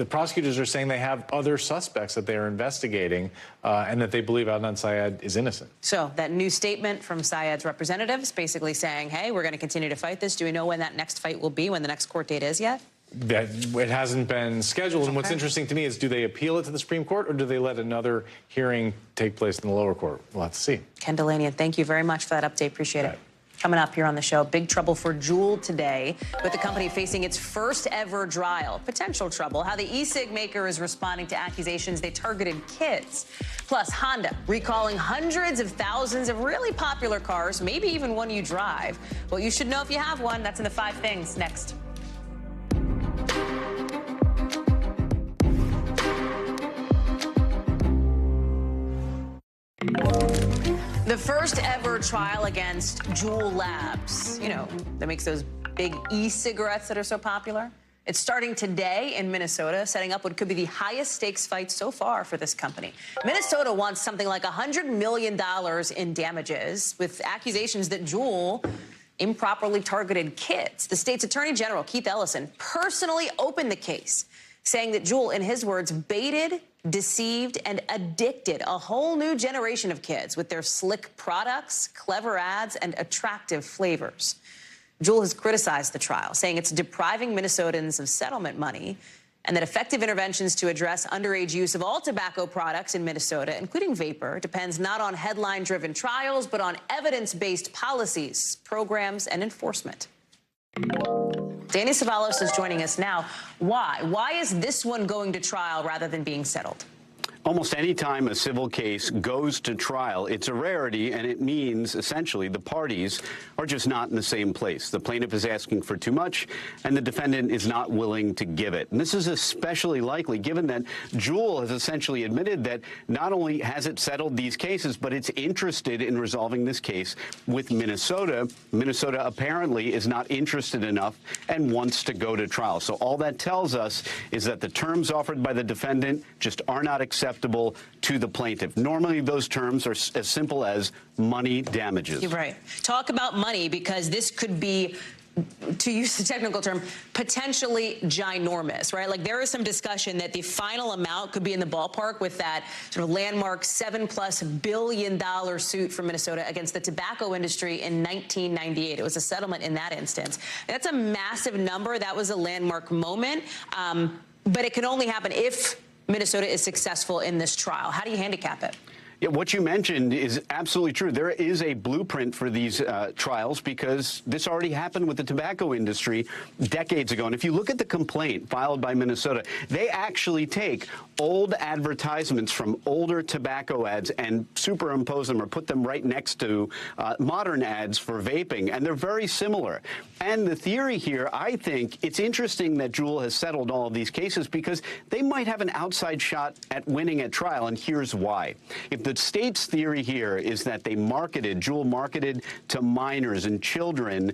Speaker 16: prosecutors are saying they have other suspects that they are investigating and that they believe Adnan Syed is innocent.
Speaker 7: So that new statement from Syed's representatives basically saying, hey, we're going to continue to fight this. Do we know when that next fight will be, when the next court date is yet?
Speaker 16: That it hasn't been scheduled. And what's interesting to me is, do they appeal it to the Supreme Court, or do they let another hearing take place in the lower court? We'll have to see.
Speaker 7: Ken Delaney, thank you very much for that update. Appreciate it. Coming up here on the show, big trouble for Juul today, with the company facing its first ever trial. Potential trouble, how the e-cig maker is responding to accusations they targeted kids. Plus, Honda recalling hundreds of thousands of really popular cars, maybe even one you drive. What you should know if you have one, that's in the 5 Things next. The first ever trial against Juul Labs, you know, that makes those big e-cigarettes that are so popular. It's starting today in Minnesota, setting up what could be the highest stakes fight so far for this company. Minnesota wants something like $100 million in damages, with accusations that Juul improperly targeted kids. The state's attorney general, Keith Ellison, personally opened the case, saying that Juul, in his words, baited, deceived, and addicted a whole new generation of kids with their slick products, clever ads, and attractive flavors. Juul has criticized the trial, saying it's depriving Minnesotans of settlement money, and that effective interventions to address underage use of all tobacco products in Minnesota, including vapor, depends not on headline-driven trials, but on evidence-based policies, programs, and enforcement. Danny Savalos is joining us now. Why? Why is this one going to trial rather than being settled?
Speaker 2: Almost any time a civil case goes to trial, it's a rarity, and it means essentially the parties are just not in the same place. The plaintiff is asking for too much, and the defendant is not willing to give it. And this is especially likely given that Juul has essentially admitted that not only has it settled these cases, but it's interested in resolving this case with Minnesota. Minnesota apparently is not interested enough and wants to go to trial. So all that tells us is that the terms offered by the defendant just are not acceptable to the plaintiff. Normally, those terms are as simple as money damages.
Speaker 7: You're right. Talk about money, because this could be, to use the technical term, potentially ginormous, right? Like, there is some discussion that the final amount could be in the ballpark with that sort of landmark $7+ billion suit from Minnesota against the tobacco industry in 1998. It was a settlement in that instance. That's a massive number. That was a landmark moment. But it can only happen if Minnesota is successful in this trial. How do you handicap it?
Speaker 2: Yeah, what you mentioned is absolutely true. There is a blueprint for these trials, because this already happened with the tobacco industry decades ago. And if you look at the complaint filed by Minnesota, they actually take old advertisements from older tobacco ads and superimpose them or put them right next to modern ads for vaping. And they're very similar. And the theory here, I think it's interesting that Juul has settled all of these cases, because they might have an outside shot at winning at trial. And here's why. If the state's theory here is that Juul marketed to minors and children,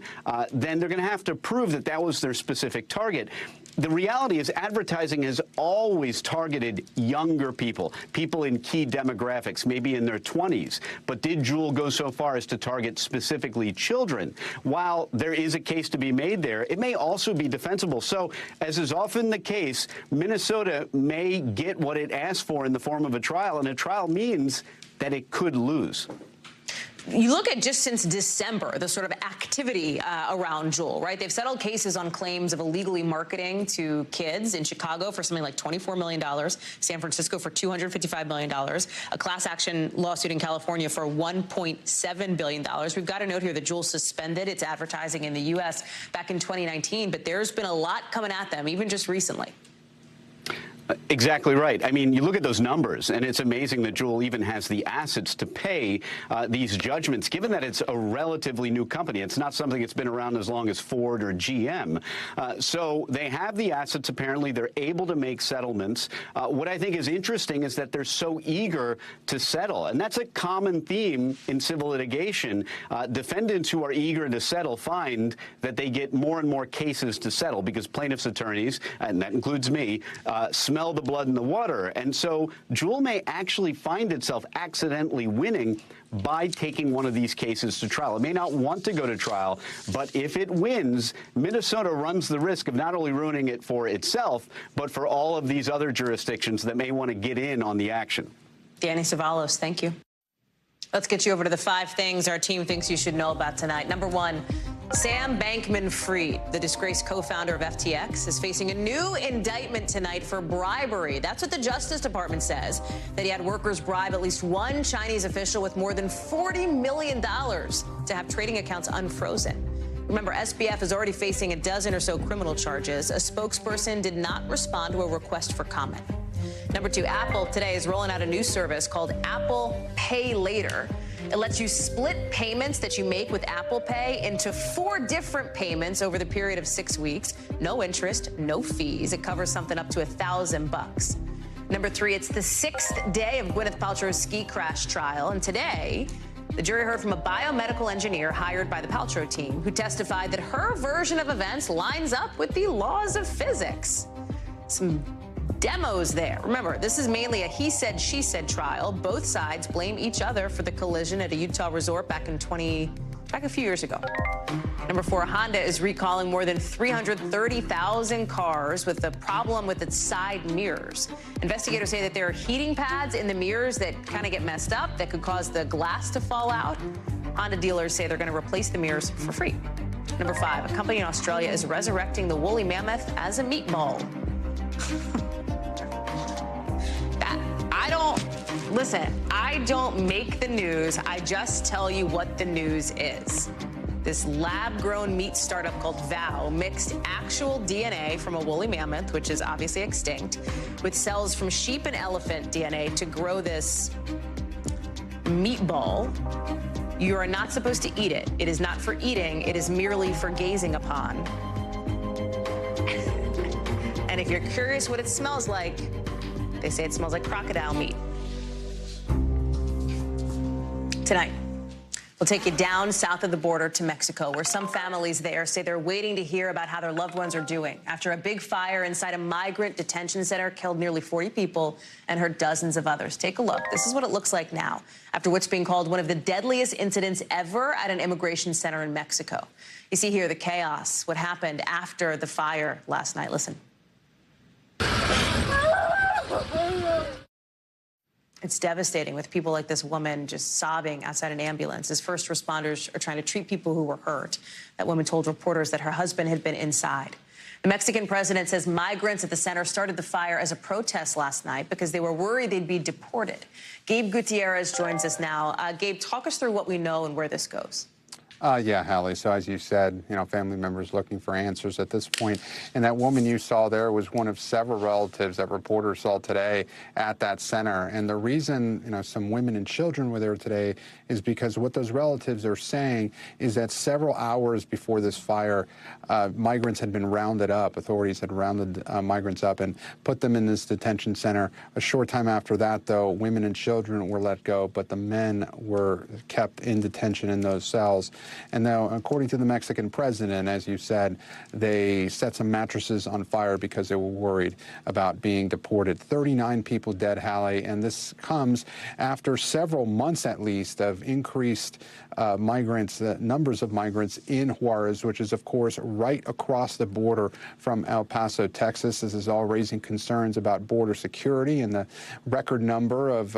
Speaker 2: then they're going to have to prove that that was their specific target. The reality is advertising has always targeted younger people, people in key demographics, maybe in their 20s. But did Juul go so far as to target specifically children? While there is a case to be made there, it may also be defensible. So, as is often the case, Minnesota may get what it asked for in the form of a trial, and a trial means that it could lose.
Speaker 7: You look at just since December, the sort of activity around Juul, right? They've settled cases on claims of illegally marketing to kids in Chicago for something like $24 million, San Francisco for $255 million, a class action lawsuit in California for $1.7 billion. We've got a note here that Juul suspended its advertising in the U.S. back in 2019, but there's been a lot coming at them, even just recently.
Speaker 2: Exactly right. I mean, you look at those numbers, and it's amazing that Juul even has the assets to pay these judgments, given that it's a relatively new company. It's not something that's been around as long as Ford or GM. So they have the assets, apparently. They're able to make settlements. What I think is interesting is that they're so eager to settle, and that's a common theme in civil litigation. Defendants who are eager to settle find that they get more and more cases to settle because plaintiffs' attorneys, and that includes me, smell the blood in the water. And so Juul may actually find itself accidentally winning by taking one of these cases to trial. It may not want to go to trial, but if it wins, Minnesota runs the risk of not only ruining it for itself, but for all of these other jurisdictions that may want to get in on the action.
Speaker 7: Danny Savalos, thank you. Let's get you over to the 5 things our team thinks you should know about tonight. Number 1, Sam Bankman-Fried, the disgraced co-founder of FTX, is facing a new indictment tonight for bribery. That's what the Justice Department says, that he had workers bribe at least one Chinese official with more than $40 million to have trading accounts unfrozen. Remember, SBF is already facing a dozen or so criminal charges. A spokesperson did not respond to a request for comment. Number 2, Apple today is rolling out a new service called Apple Pay Later. It lets you split payments that you make with Apple Pay into 4 different payments over the period of 6 weeks. No interest, no fees. It covers something up to $1,000. Number 3, it's the 6th day of Gwyneth Paltrow's ski crash trial, and today the jury heard from a biomedical engineer hired by the Paltrow team who testified that her version of events lines up with the laws of physics. Some demos there. Remember, this is mainly a he said, she said trial. Both sides blame each other for the collision at a Utah resort back a few years ago. Number 4, Honda is recalling more than 330,000 cars with a problem with its side mirrors. Investigators say that there are heating pads in the mirrors that kind of get messed up that could cause the glass to fall out. Honda dealers say they're going to replace the mirrors for free. Number 5, a company in Australia is resurrecting the woolly mammoth as a meatball. I don't make the news. I just tell you what the news is. This lab-grown meat startup called Vow mixed actual DNA from a woolly mammoth, which is obviously extinct, with cells from sheep and elephant DNA to grow this meatball. You are not supposed to eat it. It is not for eating. It is merely for gazing upon. And if you're curious what it smells like, they say it smells like crocodile meat. Tonight, we'll take you down south of the border to Mexico, where some families there say they're waiting to hear about how their loved ones are doing after a big fire inside a migrant detention center killed nearly 40 people and hurt dozens of others. Take a look. This is what it looks like now after what's being called one of the deadliest incidents ever at an immigration center in Mexico. You see here the chaos, what happened after the fire last night. Listen. It's devastating with people like this woman just sobbing outside an ambulance as first responders are trying to treat people who were hurt. That woman told reporters that her husband had been inside. The Mexican president says migrants at the center started the fire as a protest last night because they were worried they'd be deported. Gabe Gutierrez joins us now. Gabe, talk us through what we know and where this goes.
Speaker 17: Yeah, Hallie. So as you said, family members looking for answers at this point. And that woman you saw there was one of several relatives that reporters saw today at that center. And the reason, some women and children were there today is because what those relatives are saying is that several hours before this fire, migrants had been rounded up. Authorities had rounded migrants up and put them in this detention center. A short time after that, though, women and children were let go, but the men were kept in detention in those cells. And now, according to the Mexican president, as you said, they set some mattresses on fire because they were worried about being deported. 39 people dead, Hallie, and this comes after several months at least of increased numbers of migrants in Juarez, which is, of course, right across the border from El Paso, Texas. This is all raising concerns about border security and the record number of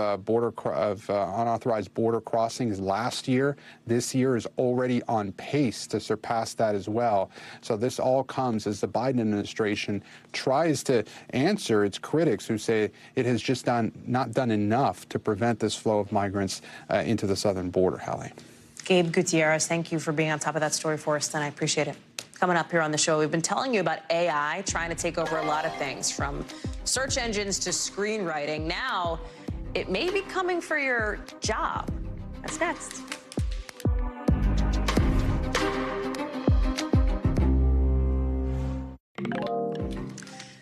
Speaker 17: unauthorized border crossings last year. This year is already on pace to surpass that as well. So this all comes as the Biden administration tries to answer its critics who say it has just not done enough to prevent this flow of migrants into the southern border, Hallie.
Speaker 7: Gabe Gutierrez, thank you for being on top of that story for us, and I appreciate it. Coming up here on the show, we've been telling you about AI trying to take over a lot of things, from search engines to screenwriting. Now, it may be coming for your job. That's next.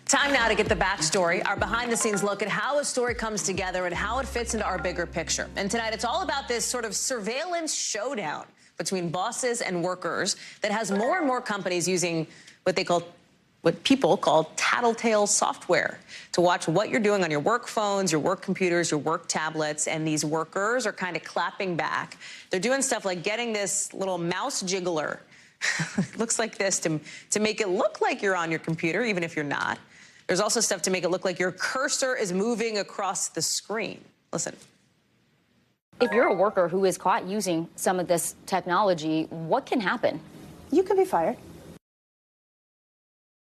Speaker 7: Time now to get the backstory, our behind-the-scenes look at how a story comes together and how it fits into our bigger picture. And tonight, it's all about this sort of surveillance showdown between bosses and workers that has more and more companies using what people call tattletale software to watch what you're doing on your work phones, your work computers, your work tablets. And these workers are kind of clapping back. They're doing stuff like getting this little mouse jiggler. Looks like this to make it look like you're on your computer, even if you're not. There's also stuff to make it look like your cursor is moving across the screen. Listen.
Speaker 18: If you're a worker who is caught using some of this technology, what can happen?
Speaker 19: You can be fired.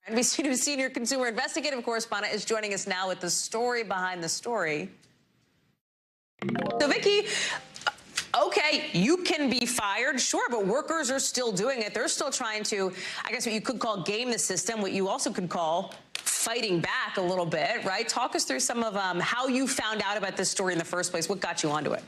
Speaker 7: NBC News senior consumer investigative correspondent is joining us now with the story behind the story. So, Vicki, okay, you can be fired, sure, but workers are still doing it. They're still trying to, I guess what you could call game the system, what you also could call fighting back a little bit, right? Talk us through some of how you found out about this story in the first place. What got you onto it?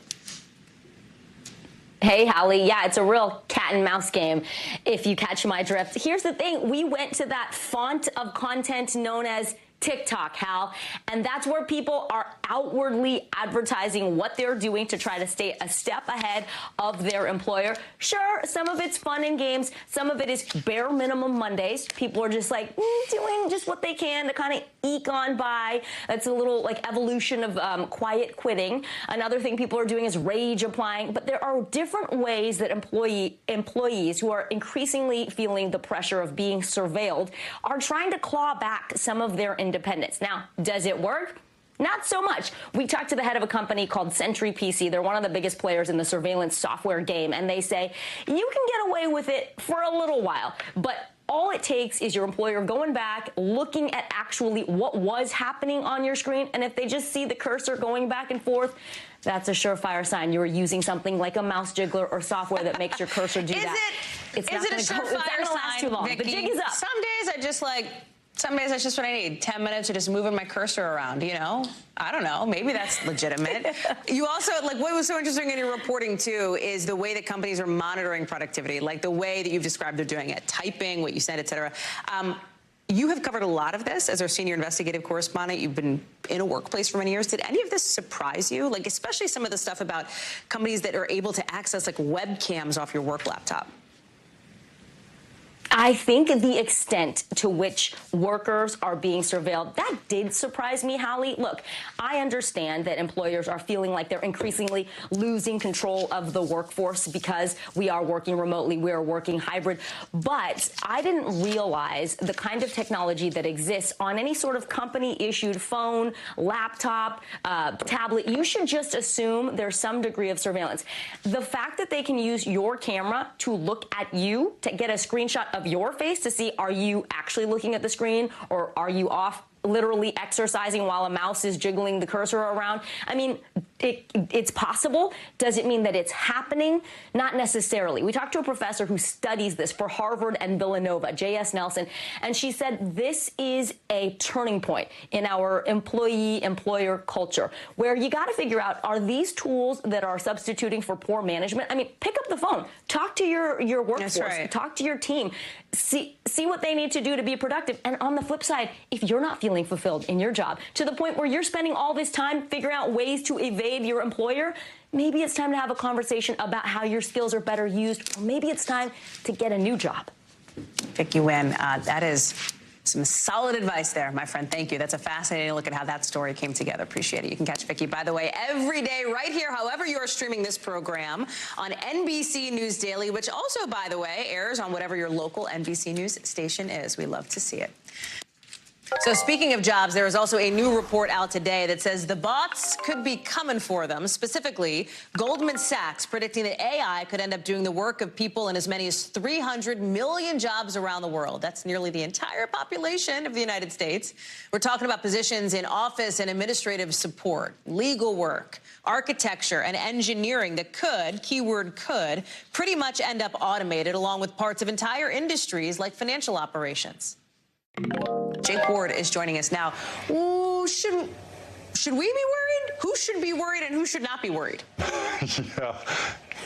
Speaker 18: Hey, Hallie. Yeah, it's a real cat and mouse game, if you catch my drift. Here's the thing. We went to that font of content known as TikTok, Hal, and that's where people are outwardly advertising what they're doing to try to stay a step ahead of their employer. Sure, some of it's fun and games. Some of it is bare minimum Mondays. People are just like doing just what they can to kind of eke on by. That's a little like evolution of quiet quitting. Another thing people are doing is rage applying. But there are different ways that employees who are increasingly feeling the pressure of being surveilled are trying to claw back some of their independence. Now, does it work? Not so much. We talked to the head of a company called Sentry PC. They're one of the biggest players in the surveillance software game, and they say you can get away with it for a little while, but all it takes is your employer going back, looking at actually what was happening on your screen, and if they just see the cursor going back and forth, that's a surefire sign you were using something like a mouse jiggler or software that makes your cursor do that.
Speaker 7: Is it a surefire
Speaker 18: last too long.
Speaker 7: Vicki?
Speaker 18: The jig is up.
Speaker 7: Some days that's just what I need. 10 minutes of just moving my cursor around, you know? I don't know. Maybe that's legitimate. You also, like, what was so interesting in your reporting, too, is the way that companies are monitoring productivity, like the way that you've described they're doing it, typing, what you said, et cetera. You have covered a lot of this as our senior investigative correspondent. You've been in a workplace for many years. Did any of this surprise you? Like, especially some of the stuff about companies that are able to access, like, webcams off your work laptop?
Speaker 18: I think the extent to which workers are being surveilled, that did surprise me, Hallie. Look, I understand that employers are feeling like they're increasingly losing control of the workforce because we are working remotely, we are working hybrid. But I didn't realize the kind of technology that exists on any sort of company-issued phone, laptop, tablet. You should just assume there's some degree of surveillance. The fact that they can use your camera to look at you, to get a screenshot of your face to see, are you actually looking at the screen or are you off literally exercising while a mouse is jiggling the cursor around? I mean, it's possible. Does it mean that it's happening? Not necessarily. We talked to a professor who studies this for Harvard and Villanova, J.S. Nelson, and she said this is a turning point in our employee-employer culture where you got to figure out, are these tools that are substituting for poor management? I mean, pick up the phone, talk to your workforce,
Speaker 7: That's right.
Speaker 18: Talk to your team, see what they need to do to be productive. And on the flip side, if you're not feeling fulfilled in your job to the point where you're spending all this time figuring out ways to evade save your employer, maybe it's time to have a conversation about how your skills are better used, or maybe it's time to get a new job.
Speaker 7: Vicky Nguyen, that is some solid advice there, my friend. Thank you. That's a fascinating look at how that story came together. Appreciate it. You can catch Vicky, by the way, every day right here, however you are streaming this program, on NBC News Daily, which also, by the way, airs on whatever your local NBC News station is. We love to see it. So speaking of jobs, there is also a new report out today that says the bots could be coming for them. Specifically, Goldman Sachs predicting that AI could end up doing the work of people in as many as 300 million jobs around the world. That's nearly the entire population of the United States. We're talking about positions in office and administrative support, legal work, architecture, and engineering that could, keyword could, pretty much end up automated, along with parts of entire industries like financial operations. Jake Ward is joining us now. Ooh, should we be worried? Who should be worried and who should not be worried?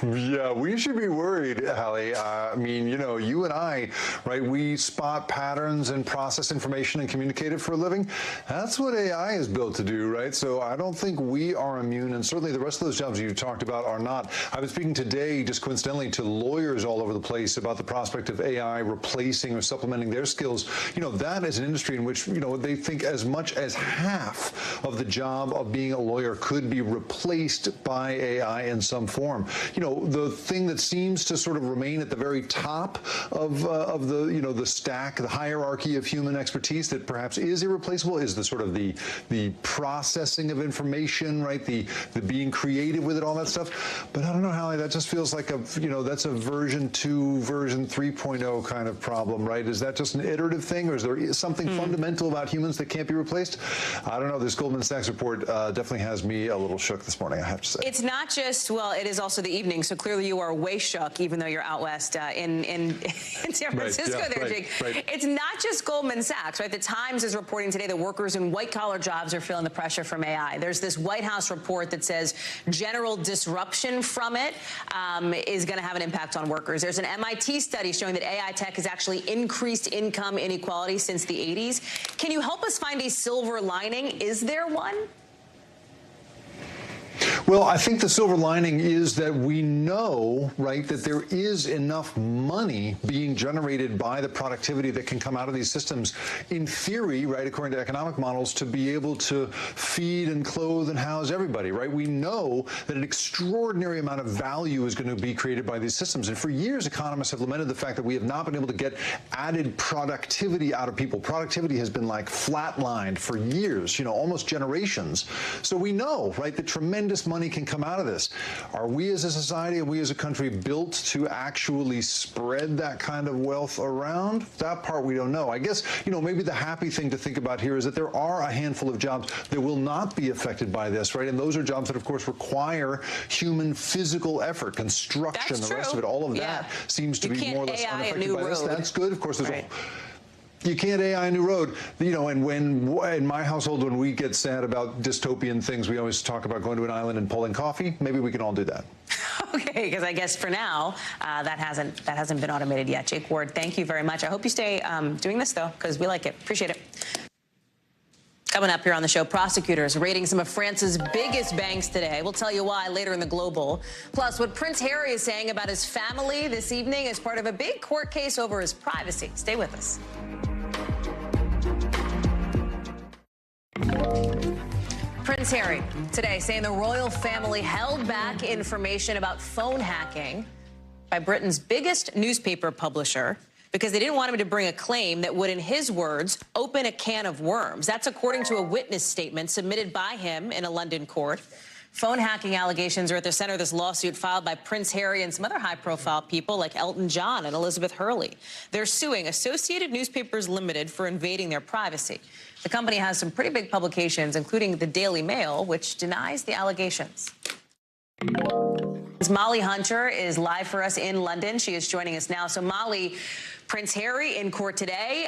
Speaker 19: Yeah, we should be worried, Hallie. I mean, you know, you and I, right, we spot patterns and process information and communicate it for a living. That's what AI is built to do, right? So I don't think we are immune, and certainly the rest of those jobs you talked about are not. I've been speaking today, just coincidentally, to lawyers all over the place about the prospect of AI replacing or supplementing their skills. You know, that is an industry in which, you know, they think as much as half of the job of being a lawyer could be replaced by AI in some form. You know, the thing that seems to sort of remain at the very top of the, you know, the stack, the hierarchy of human expertise that perhaps is irreplaceable is the sort of the processing of information, right? The being creative with it, all that stuff. But I don't know, Hallie, that just feels like a, you know, that's a version 2, version 3.0 kind of problem, right? Is that just an iterative thing, or is there something fundamental about humans that can't be replaced? I don't know. This Goldman Sachs report definitely has me a little shook this morning, I have to say.
Speaker 7: It's not just, well, it is also the evening, so clearly you are way shook, even though you're out west in San Francisco Jake. Right. It's not just Goldman Sachs, right? The Times is reporting today that workers in white-collar jobs are feeling the pressure from AI. There's this White House report that says general disruption from it is going to have an impact on workers. There's an MIT study showing that AI tech has actually increased income inequality since the 80s. Can you help us find a silver lining? Is there one?
Speaker 19: Well, I think the silver lining is that we know, right, that there is enough money being generated by the productivity that can come out of these systems, in theory, right, according to economic models, to be able to feed and clothe and house everybody, right? We know that an extraordinary amount of value is going to be created by these systems. And for years, economists have lamented the fact that we have not been able to get added productivity out of people. Productivity has been like flatlined for years, you know, almost generations. So we know, right, that tremendous money can come out of this. Are we as a society, are we as a country built to actually spread that kind of wealth around? That part we don't know. I guess, you know, maybe the happy thing to think about here is that there are a handful of jobs that will not be affected by this, right? And those are jobs that, of course, require human physical effort, construction, the rest of it, all of that seems to be more or less unaffected by this. That's good. Of course, there's you can't AI a new road, you know, and when in my household, when we get sad about dystopian things, we always talk about going to an island and pulling coffee. Maybe we can all do that.
Speaker 7: Okay, because I guess for now, that hasn't been automated yet. Jake Ward, thank you very much. I hope you stay doing this, though, because we like it. Appreciate it. Coming up here on the show, prosecutors raiding some of France's biggest banks today. We'll tell you why later in the Global. Plus, what Prince Harry is saying about his family this evening as part of a big court case over his privacy. Stay with us. Prince Harry today saying the royal family held back information about phone hacking by Britain's biggest newspaper publisher because they didn't want him to bring a claim that would, in his words, open a can of worms. That's according to a witness statement submitted by him in a London court. Phone hacking allegations are at the center of this lawsuit filed by Prince Harry and some other high-profile people like Elton John and Elizabeth Hurley. They're suing Associated Newspapers Limited for invading their privacy. The company has some pretty big publications, including the Daily Mail, which denies the allegations. Molly Hunter is live for us in London. She is joining us now. So, Molly, Prince Harry in court today.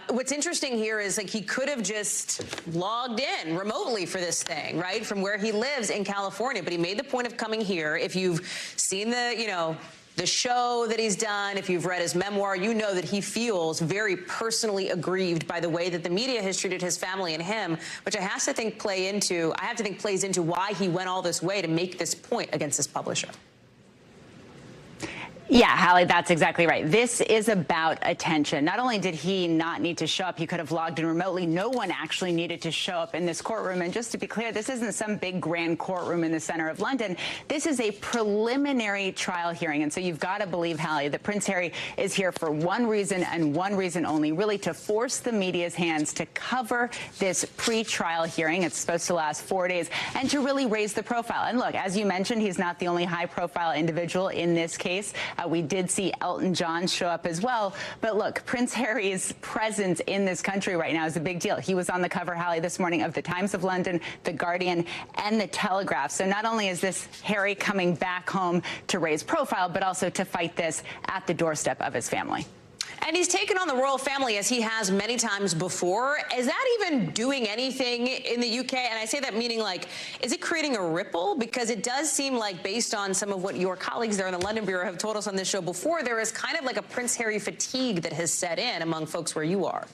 Speaker 7: What's interesting here is, like, he could have just logged in remotely for this thing, right, from where he lives in California. But he made the point of coming here. If you've seen the, you know, the show that he's done, if you've read his memoir, you know that he feels very personally aggrieved by the way that the media has treated his family and him, which I have to think plays into why he went all this way to make this point against his publisher.
Speaker 6: Yeah, Hallie, that's exactly right. This is about attention. Not only did he not need to show up, he could have logged in remotely. No one actually needed to show up in this courtroom. And just to be clear, this isn't some big grand courtroom in the center of London. This is a preliminary trial hearing. And so you've got to believe, Hallie, that Prince Harry is here for one reason and one reason only, really to force the media's hands to cover this pre-trial hearing. It's supposed to last 4 days and to really raise the profile. And look, as you mentioned, he's not the only high-profile individual in this case. We did see Elton John show up as well. But look, Prince Harry's presence in this country right now is a big deal. He was on the cover, Hallie, this morning of the Times of London, The Guardian, and The Telegraph. So not only is this Harry coming back home to raise profile, but also to fight this at the doorstep of his family.
Speaker 7: And he's taken on the royal family as he has many times before. Is that even doing anything in the UK? And I say that meaning, like, is it creating a ripple? Because it does seem like, based on some of what your colleagues there in the London Bureau have told us on this show before, there is kind of like a Prince Harry fatigue that has set in among folks where you are.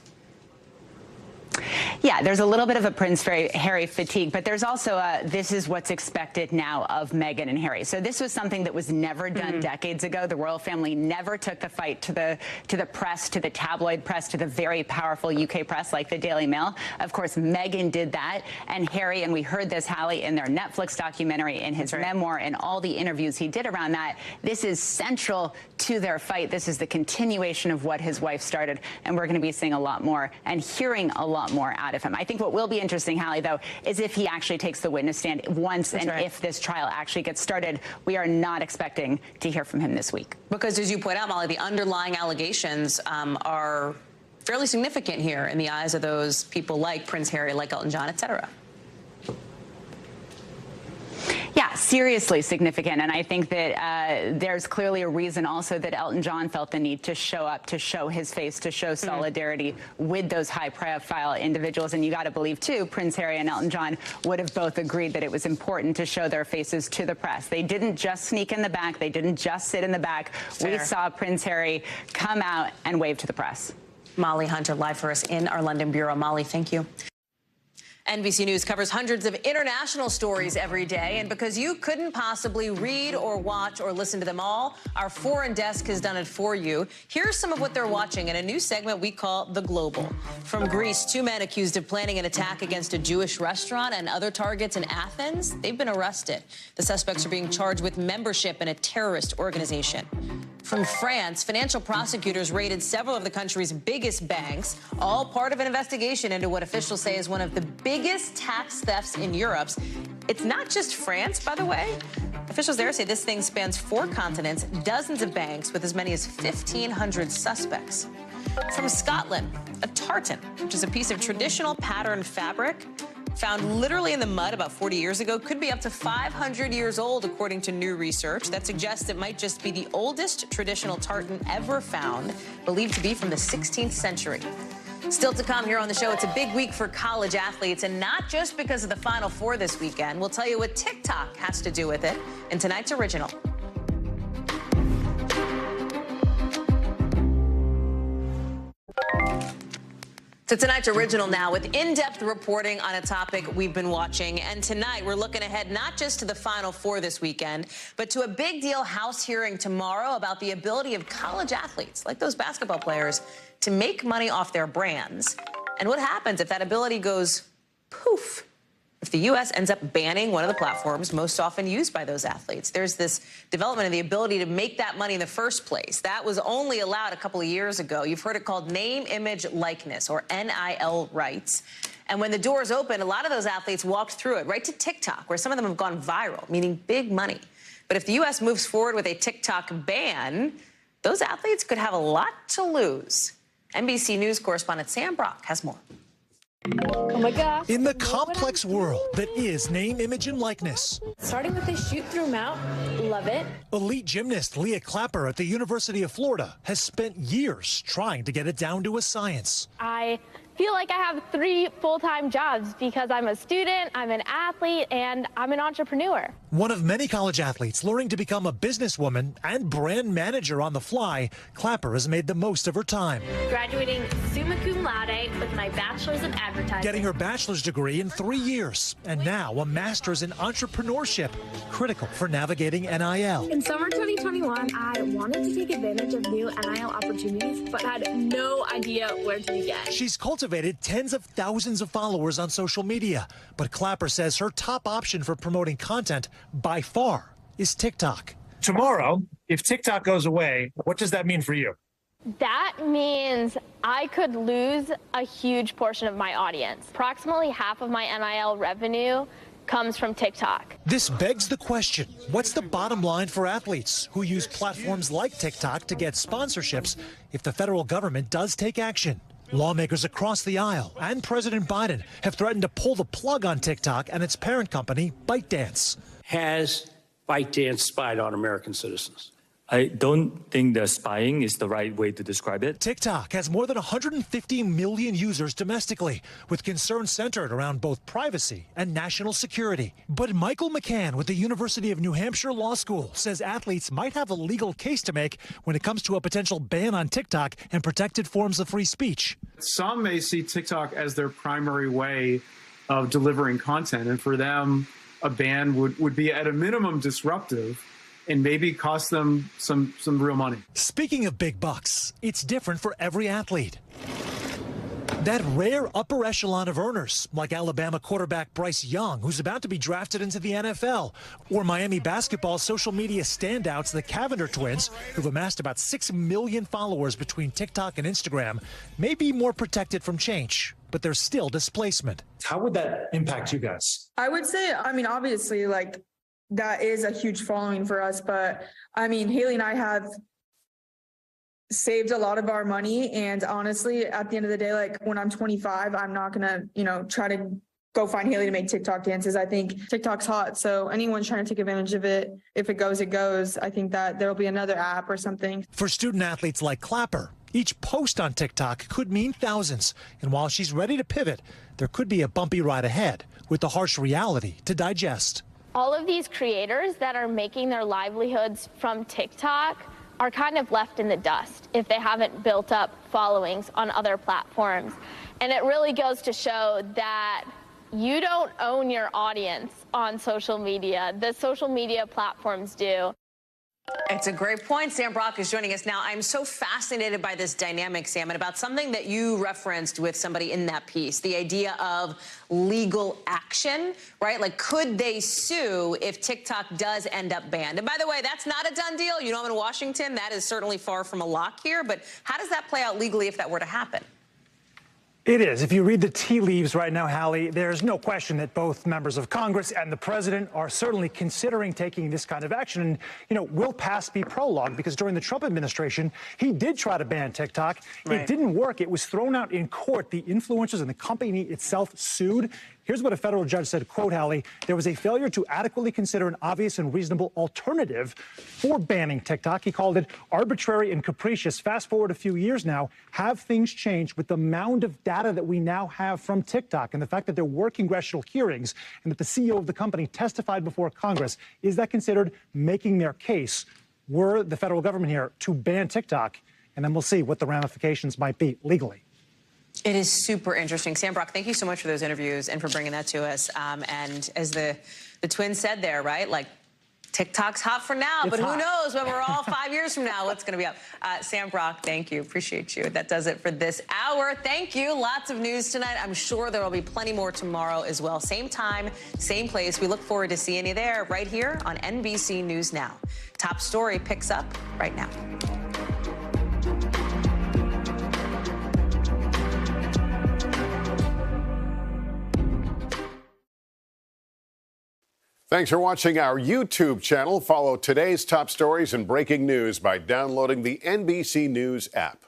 Speaker 6: Yeah, there's a little bit of a Prince Harry fatigue, but there's also this is what's expected now of Meghan and Harry. So this was something that was never done decades ago. The royal family never took the fight to the press, to the tabloid press, to the very powerful UK press like the Daily Mail. Of course, Meghan did that, and Harry, and we heard this, Hallie, in their Netflix documentary, in his memoir, and all the interviews he did around that. This is central to their fight. This is the continuation of what his wife started, and we're going to be seeing a lot more and hearing a lot more out of him. I think what will be interesting, Hallie, though, is if he actually takes the witness stand once if this trial actually gets started. We are not expecting to hear from him this week.
Speaker 7: Because, as you point out, Molly, the underlying allegations are fairly significant here in the eyes of those people like Prince Harry, like Elton John, et cetera.
Speaker 6: Yeah, seriously significant. And I think that there's clearly a reason also that Elton John felt the need to show up, to show his face, to show solidarity with those high-profile individuals. And you got to believe, too, Prince Harry and Elton John would have both agreed that it was important to show their faces to the press. They didn't just sneak in the back. They didn't just sit in the back. We saw Prince Harry come out and wave to the press.
Speaker 7: Molly Hunter, live for us in our London Bureau. Molly, thank you. NBC News covers hundreds of international stories every day, and because you couldn't possibly read or watch or listen to them all, our foreign desk has done it for you. Here's some of what they're watching in a new segment we call The Global. From Greece, 2 men accused of planning an attack against a Jewish restaurant and other targets in Athens, they've been arrested. The suspects are being charged with membership in a terrorist organization. From France, financial prosecutors raided several of the country's biggest banks, all part of an investigation into what officials say is one of the biggest tax thefts in Europe. It's not just France, by the way. Officials there say this thing spans 4 continents, dozens of banks with as many as 1,500 suspects. From Scotland, a tartan, which is a piece of traditional patterned fabric, found literally in the mud about 40 years ago, could be up to 500 years old, according to new research. That suggests it might just be the oldest traditional tartan ever found, believed to be from the 16th century. Still to come here on the show, it's a big week for college athletes, and not just because of the Final Four this weekend. We'll tell you what TikTok has to do with it in tonight's original. So tonight's original now with in-depth reporting on a topic we've been watching. And tonight we're looking ahead not just to the Final Four this weekend, but to a big deal House hearing tomorrow about the ability of college athletes, like those basketball players, to make money off their brands. And what happens if that ability goes poof? If the U.S. ends up banning one of the platforms most often used by those athletes. There's this development of the ability to make that money in the first place. That was only allowed a couple of years ago. You've heard it called name, image, likeness, or NIL rights. And when the doors opened, a lot of those athletes walked through it right to TikTok, where some of them have gone viral, meaning big money. But if the U.S. moves forward with a TikTok ban, those athletes could have a lot to lose. NBC News correspondent Sam Brock has more.
Speaker 20: Oh my gosh. In the complex world that is name, image, and likeness.
Speaker 22: Starting with the shoot-through mount, love it.
Speaker 20: Elite gymnast Leah Clapper at the University of Florida has spent years trying to get it down to a science.
Speaker 22: I feel like I have 3 full-time jobs because I'm a student, I'm an athlete, and I'm an entrepreneur.
Speaker 20: One of many college athletes learning to become a businesswoman and brand manager on the fly, Clapper has made the most of her time.
Speaker 22: Graduating summa cum laude with my bachelor's in advertising.
Speaker 20: Getting her bachelor's degree in 3 years, and now a master's in entrepreneurship, critical for navigating NIL.
Speaker 22: In summer 2021, I wanted to take advantage of new NIL opportunities, but had no idea where to begin.
Speaker 20: She's cultivated tens of thousands of followers on social media, but Clapper says her top option for promoting content by far is TikTok.
Speaker 3: Tomorrow, if TikTok goes away, what does that mean for you?
Speaker 22: That means I could lose a huge portion of my audience. Approximately half of my NIL revenue comes from TikTok.
Speaker 20: This begs the question, what's the bottom line for athletes who use platforms like TikTok to get sponsorships if the federal government does take action? Lawmakers across the aisle and President Biden have threatened to pull the plug on TikTok and its parent company, ByteDance.
Speaker 4: Has ByteDance spied on American citizens? I don't think that spying is the right way to describe it.
Speaker 20: TikTok has more than 150 million users domestically, with concerns centered around both privacy and national security. But Michael McCann with the University of New Hampshire Law School says athletes might have a legal case to make when it comes to a potential ban on TikTok and protected forms of free speech.
Speaker 21: Some may see TikTok as their primary way of delivering content, and for them, a ban would be at a minimum disruptive and maybe cost them some real money.
Speaker 20: Speaking of big bucks, it's different for every athlete. That rare upper echelon of earners, like Alabama quarterback Bryce Young, who's about to be drafted into the NFL, or Miami basketball social media standouts, the Cavender twins, who've amassed about 6 million followers between TikTok and Instagram, may be more protected from change, but there's still displacement.
Speaker 3: How would that impact you guys?
Speaker 23: I would say, obviously, that is a huge following for us, but Hallie and I have saved a lot of our money, and honestly, at the end of the day, when I'm 25, I'm not gonna, try to go find Hallie to make TikTok dances. I think TikTok's hot, so anyone's trying to take advantage of it. If it goes, it goes. I think that there'll be another app or something.
Speaker 20: For student athletes like Clapper, each post on TikTok could mean thousands, and while she's ready to pivot, there could be a bumpy ride ahead with the harsh reality to digest.
Speaker 22: All of these creators that are making their livelihoods from TikTok are kind of left in the dust if they haven't built up followings on other platforms. And it really goes to show that you don't own your audience on social media. The social media platforms do.
Speaker 7: It's a great point. Sam Brock is joining us now. I'm so fascinated by this dynamic, Sam, and about something that you referenced with somebody in that piece, the idea of legal action, right? Could they sue if TikTok does end up banned? And by the way, that's not a done deal. I'm in Washington. That is certainly far from a lock here. But how does that play out legally if that were to happen?
Speaker 3: It is. If you read the tea leaves right now, Hallie, there's no question that both members of Congress and the president are certainly considering taking this kind of action. And, will past be prologue? Because during the Trump administration, he did try to ban TikTok. Right. It didn't work. It was thrown out in court. The influencers and the company itself sued. Here's what a federal judge said, quote, Hallie, there was a failure to adequately consider an obvious and reasonable alternative for banning TikTok. He called it arbitrary and capricious. Fast forward a few years now, have things changed with the mound of data that we now have from TikTok and the fact that there were congressional hearings and that the CEO of the company testified before Congress? Is that considered making their case? Were the federal government here to ban TikTok? And then we'll see what the ramifications might be legally.
Speaker 7: It is super interesting. Sam Brock, thank you so much for those interviews and for bringing that to us. And as the twins said there, right, TikTok's hot for now, but who knows when we're all 5 years from now, what's going to be up. Sam Brock, thank you. Appreciate you. That does it for this hour. Thank you. Lots of news tonight. I'm sure there will be plenty more tomorrow as well. Same time, same place. We look forward to seeing you there right here on NBC News Now. Top story picks up right now.
Speaker 24: Thanks for watching our YouTube channel. Follow today's top stories and breaking news by downloading the NBC News app.